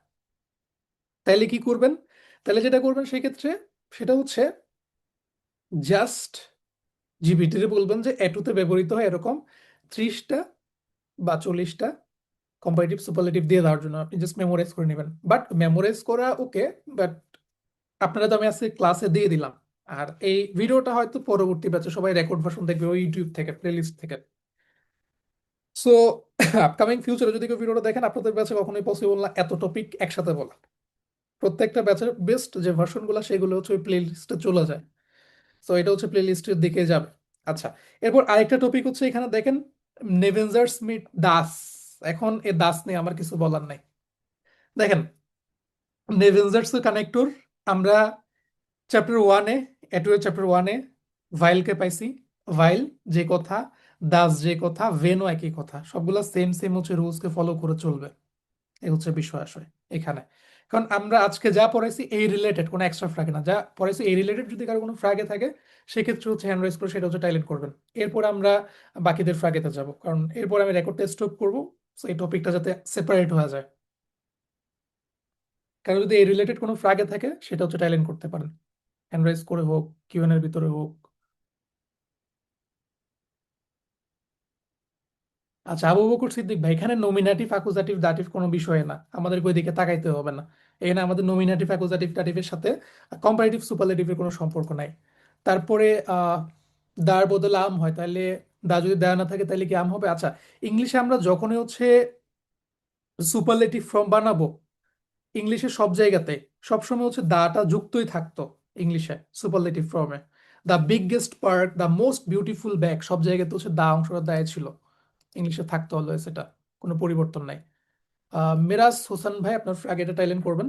তাইলে কি করবেন? তাহলে যেটা করবেন সেক্ষেত্রে সেটা হচ্ছে জাস্ট জিপিটিতে বলবেন যে এটুতে ব্যবহৃত হয় এরকম 30টা বা 40টা কম্পারেটিভ সুপারলেটিভ দিয়ে দেওয়ার জন্য আপনি জাস্ট মেমোরাইজ করে নেবেন। বাট মেমোরাইজ করা ওকে, বাট আপনারা তো আমি আজকে ক্লাসে দিয়ে দিলাম, আর এই ভিডিওটা হয়তো পরবর্তী ব্যাচে সবাই রেকর্ড ভার্সন দেখবে ওই ইউটিউব থেকে, প্লেলিস্ট থেকে। সো আপকামিং ফিউচারে যদি কেউ ভিডিওটা দেখেন, আপনাদের ব্যাচে কখনোই পসিবল না এত টপিক একসাথে বলা। প্রত্যেকটা ব্যাচের বেস্ট যে ভার্সনগুলো সেগুলো হচ্ছে ওই প্লে লিস্টে চলে যায়। তো এটা হচ্ছে প্লে লিস্টের দিকে যাবে। আচ্ছা, এরপর আরেকটা টপিক হচ্ছে এখানে দেখেন, নেভেনজার স্মিথ দাস। এখন এ দাস নিয়ে আমার কিছু বলার নাই। দেখেন, নেভেনজার্স কানেক্টর আমরা চ্যাপ্টার ওয়ানে, এটুয়ের চ্যাপ্টার ওয়ানে ভাইলকে পাইছি। ভাইল যে কথা, দাস যে কথা, ভেনও একই কথা, সবগুলা সেম সেম হচ্ছে রুলসকে ফলো করে চলবে। এই হচ্ছে বিষয় আসলে এখানে। কারণ আমরা আজকে যা পড়াইছি এই রিলেটেড, কোনো এক্সট্রা ফ্রাগে না, যা পড়াইছি এই রিলেটেড। যদি কারো কোনো ফ্রাগে থাকে সেক্ষেত্রে হচ্ছে হ্যান্ড রাইজ করে সেটা হচ্ছে টাইলেট করবেন। এরপর আমরা বাকিদের ফ্রাগেতে যাব, কারণ এরপর আমি রেকর্ড টেস্ট করবো। So এই টপিকটা যাতে সেপারেট হয়ে যায়, কারণ যদি এই রিলেটেড কোনো ফ্রাগে থাকে সেটা হচ্ছে টাইলেন্ট করতে পারেন, হ্যান্ড রাইজ করে হোক, কিউএন এর ভিতরে হোক। আচ্ছা, আবু বকর সিদ্দিক ভাই, এখানে নমিনাটিভ অ্যাকুজাটিভ দাটিভ কোনো বিষয় না, আমাদের ওইদিকে তাকাইতে হবে না। এখানে আমাদের নমিনাটিভ অ্যাকুজাটিভ দাটিভের সাথে কম্পারেটিভ সুপারলেটিভের কোনো সম্পর্ক নাই। তারপরে দার বদলে আম হয়, তাহলে দা যদি দেয়া না থাকে তাহলে কি আম হবে? আচ্ছা, ইংলিশে আমরা যখনই হচ্ছে সুপারলেটিভ ফর্ম বানাবো, ইংলিশে সব জায়গাতে সবসময় হচ্ছে দাটা যুক্তই থাকতো। ইংলিশে সুপারলেটিভ ফর্মে the biggest park, the most beautiful bag, সব জায়গাতে হচ্ছে দা অংশটা দায় ছিল, ইংলিশে থাকতো অলওয়েজ, এটা কোনো পরিবর্তন নাই। মিরাজ হোসেন ভাই, আপনার আগে এটা টাইলেন্ট করবেন।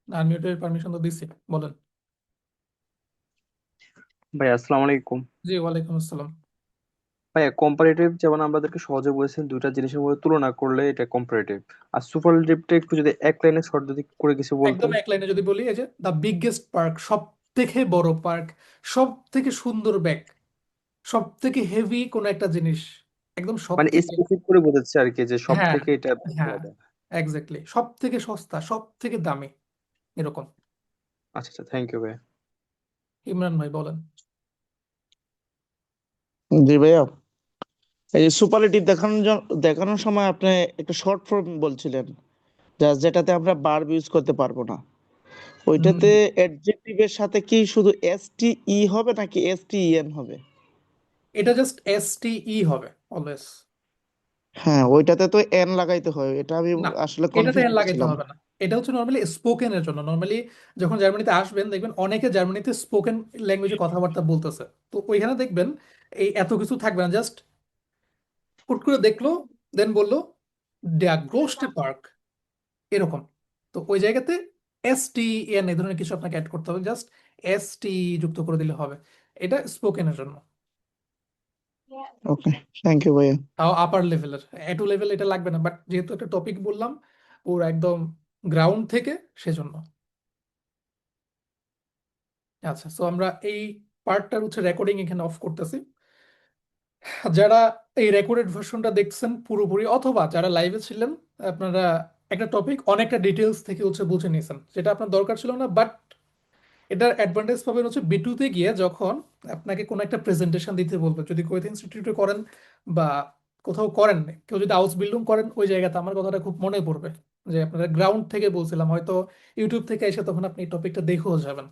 আনমিউটের পারমিশন তো দিচ্ছি, বলেন। ভাই আসসালামু আলাইকুম। জি, ওয়ালাইকুম আসসালাম। ভাই কম্পারেটিভ যেমন আমাদেরকে সহজে বলেছেন, দুইটা জিনিসের মধ্যে তুলনা করলে এটা কম্পারেটিভ। আর সুপারলেটিভটা একটু যদি এক লাইনে শর্ট যদি করে কিছু একদম বলতেন। এক লাইনে যদি বলি, এই যে দ্য বিগেস্ট পার্ক, সব থেকে বড় পার্ক, সব থেকে সুন্দর ব্যাগ, সব থেকে হেভি কোন একটা জিনিস, একদম সব মানে থেকে। স্পেসিফিক করে বোঝাচ্ছে আর কি, যে সব হ্যাঁ, থেকে এটা হ্যাঁ, আলাদা। এক্স্যাক্টলি, সব থেকে সস্তা, সব থেকে দামি, এরকম। আচ্ছা আচ্ছা, থ্যাংক ইউ ভাই। ইমরান ভাই বলেন। জি ভাইয়া, এই যে সুপারলেটিভ দেখানোর সময় আপনি একটা শর্ট ফর্ম বলছিলেন, যেটাতে আমরা ভার্ব ইউজ করতে পারবো না, ওইটাতে হুম, অ্যাডজেক্টিভের সাথে কি শুধু এস টি ই হবে নাকি এস টি ই এন হবে? এটা জাস্ট এস টি ই হবে অলওয়েজ। হ্যাঁ, ওইটাতে তো এন লাগাইতে হয়, এটা আমি না, আসলে এটাতে কনফিউজ এন লাগাইতে ছিলাম। হবে না। এটা হচ্ছে নর্মালি স্পোকেনের জন্য। নর্মালি যখন জার্মানিতে আসবেন দেখবেন অনেকে জার্মানিতে স্পোকেন ল্যাঙ্গুয়েজে কথাবার্তা বলতেছে, তো ওইখানে দেখবেন এই এত কিছু থাকবে না, জাস্ট হুট করে দেখলো, দেন বললো ড্যাগ গ্রোস্টে পার্ক, এরকম। তো ওই জায়গাতে এস টি এন এই ধরনের কিছু আপনাকে অ্যাড করতে হবে, জাস্ট এস টি যুক্ত করে দিলে হবে। এটা স্পোকেনের জন্য। ওকে, থ্যাংক ইউ ভাইয়া। তাও আপার লেভেলের, এটু লেভেল এটা লাগবে না, বাট যেহেতু একটা টপিক বললাম ওর একদম গ্রাউন্ড থেকে, সেজন্য। আচ্ছা, সো আমরা এই পার্টটার হচ্ছে রেকর্ডিং এখানে অফ করতেছি। যারা এই রেকর্ডেড ভার্সনটা দেখছেন পুরোপুরি, অথবা যারা লাইভে ছিলেন, আপনারা একটা টপিক অনেকটা ডিটেলস থেকে হচ্ছে বুঝে নিয়েছেন, যেটা আপনার দরকার ছিল না। বাট এটার অ্যাডভান্টেজ পাবেন হচ্ছে বিটুতে গিয়ে, যখন আপনাকে কোনো একটা প্রেজেন্টেশন দিতে বলবে, যদি কোয়েত ইনস্টিটিউটে করেন বা কোথাও করেন, কেউ যদি হাউস বিল্ডিং করেন, ওই জায়গাতে আমার কথাটা খুব মনে পড়বে, যে আপনারা গ্রাউন্ড থেকে বলছিলাম, হয়তো ইউটিউব থেকে এসে তখন আপনি এই টপিকটা দেখেও যাবেন।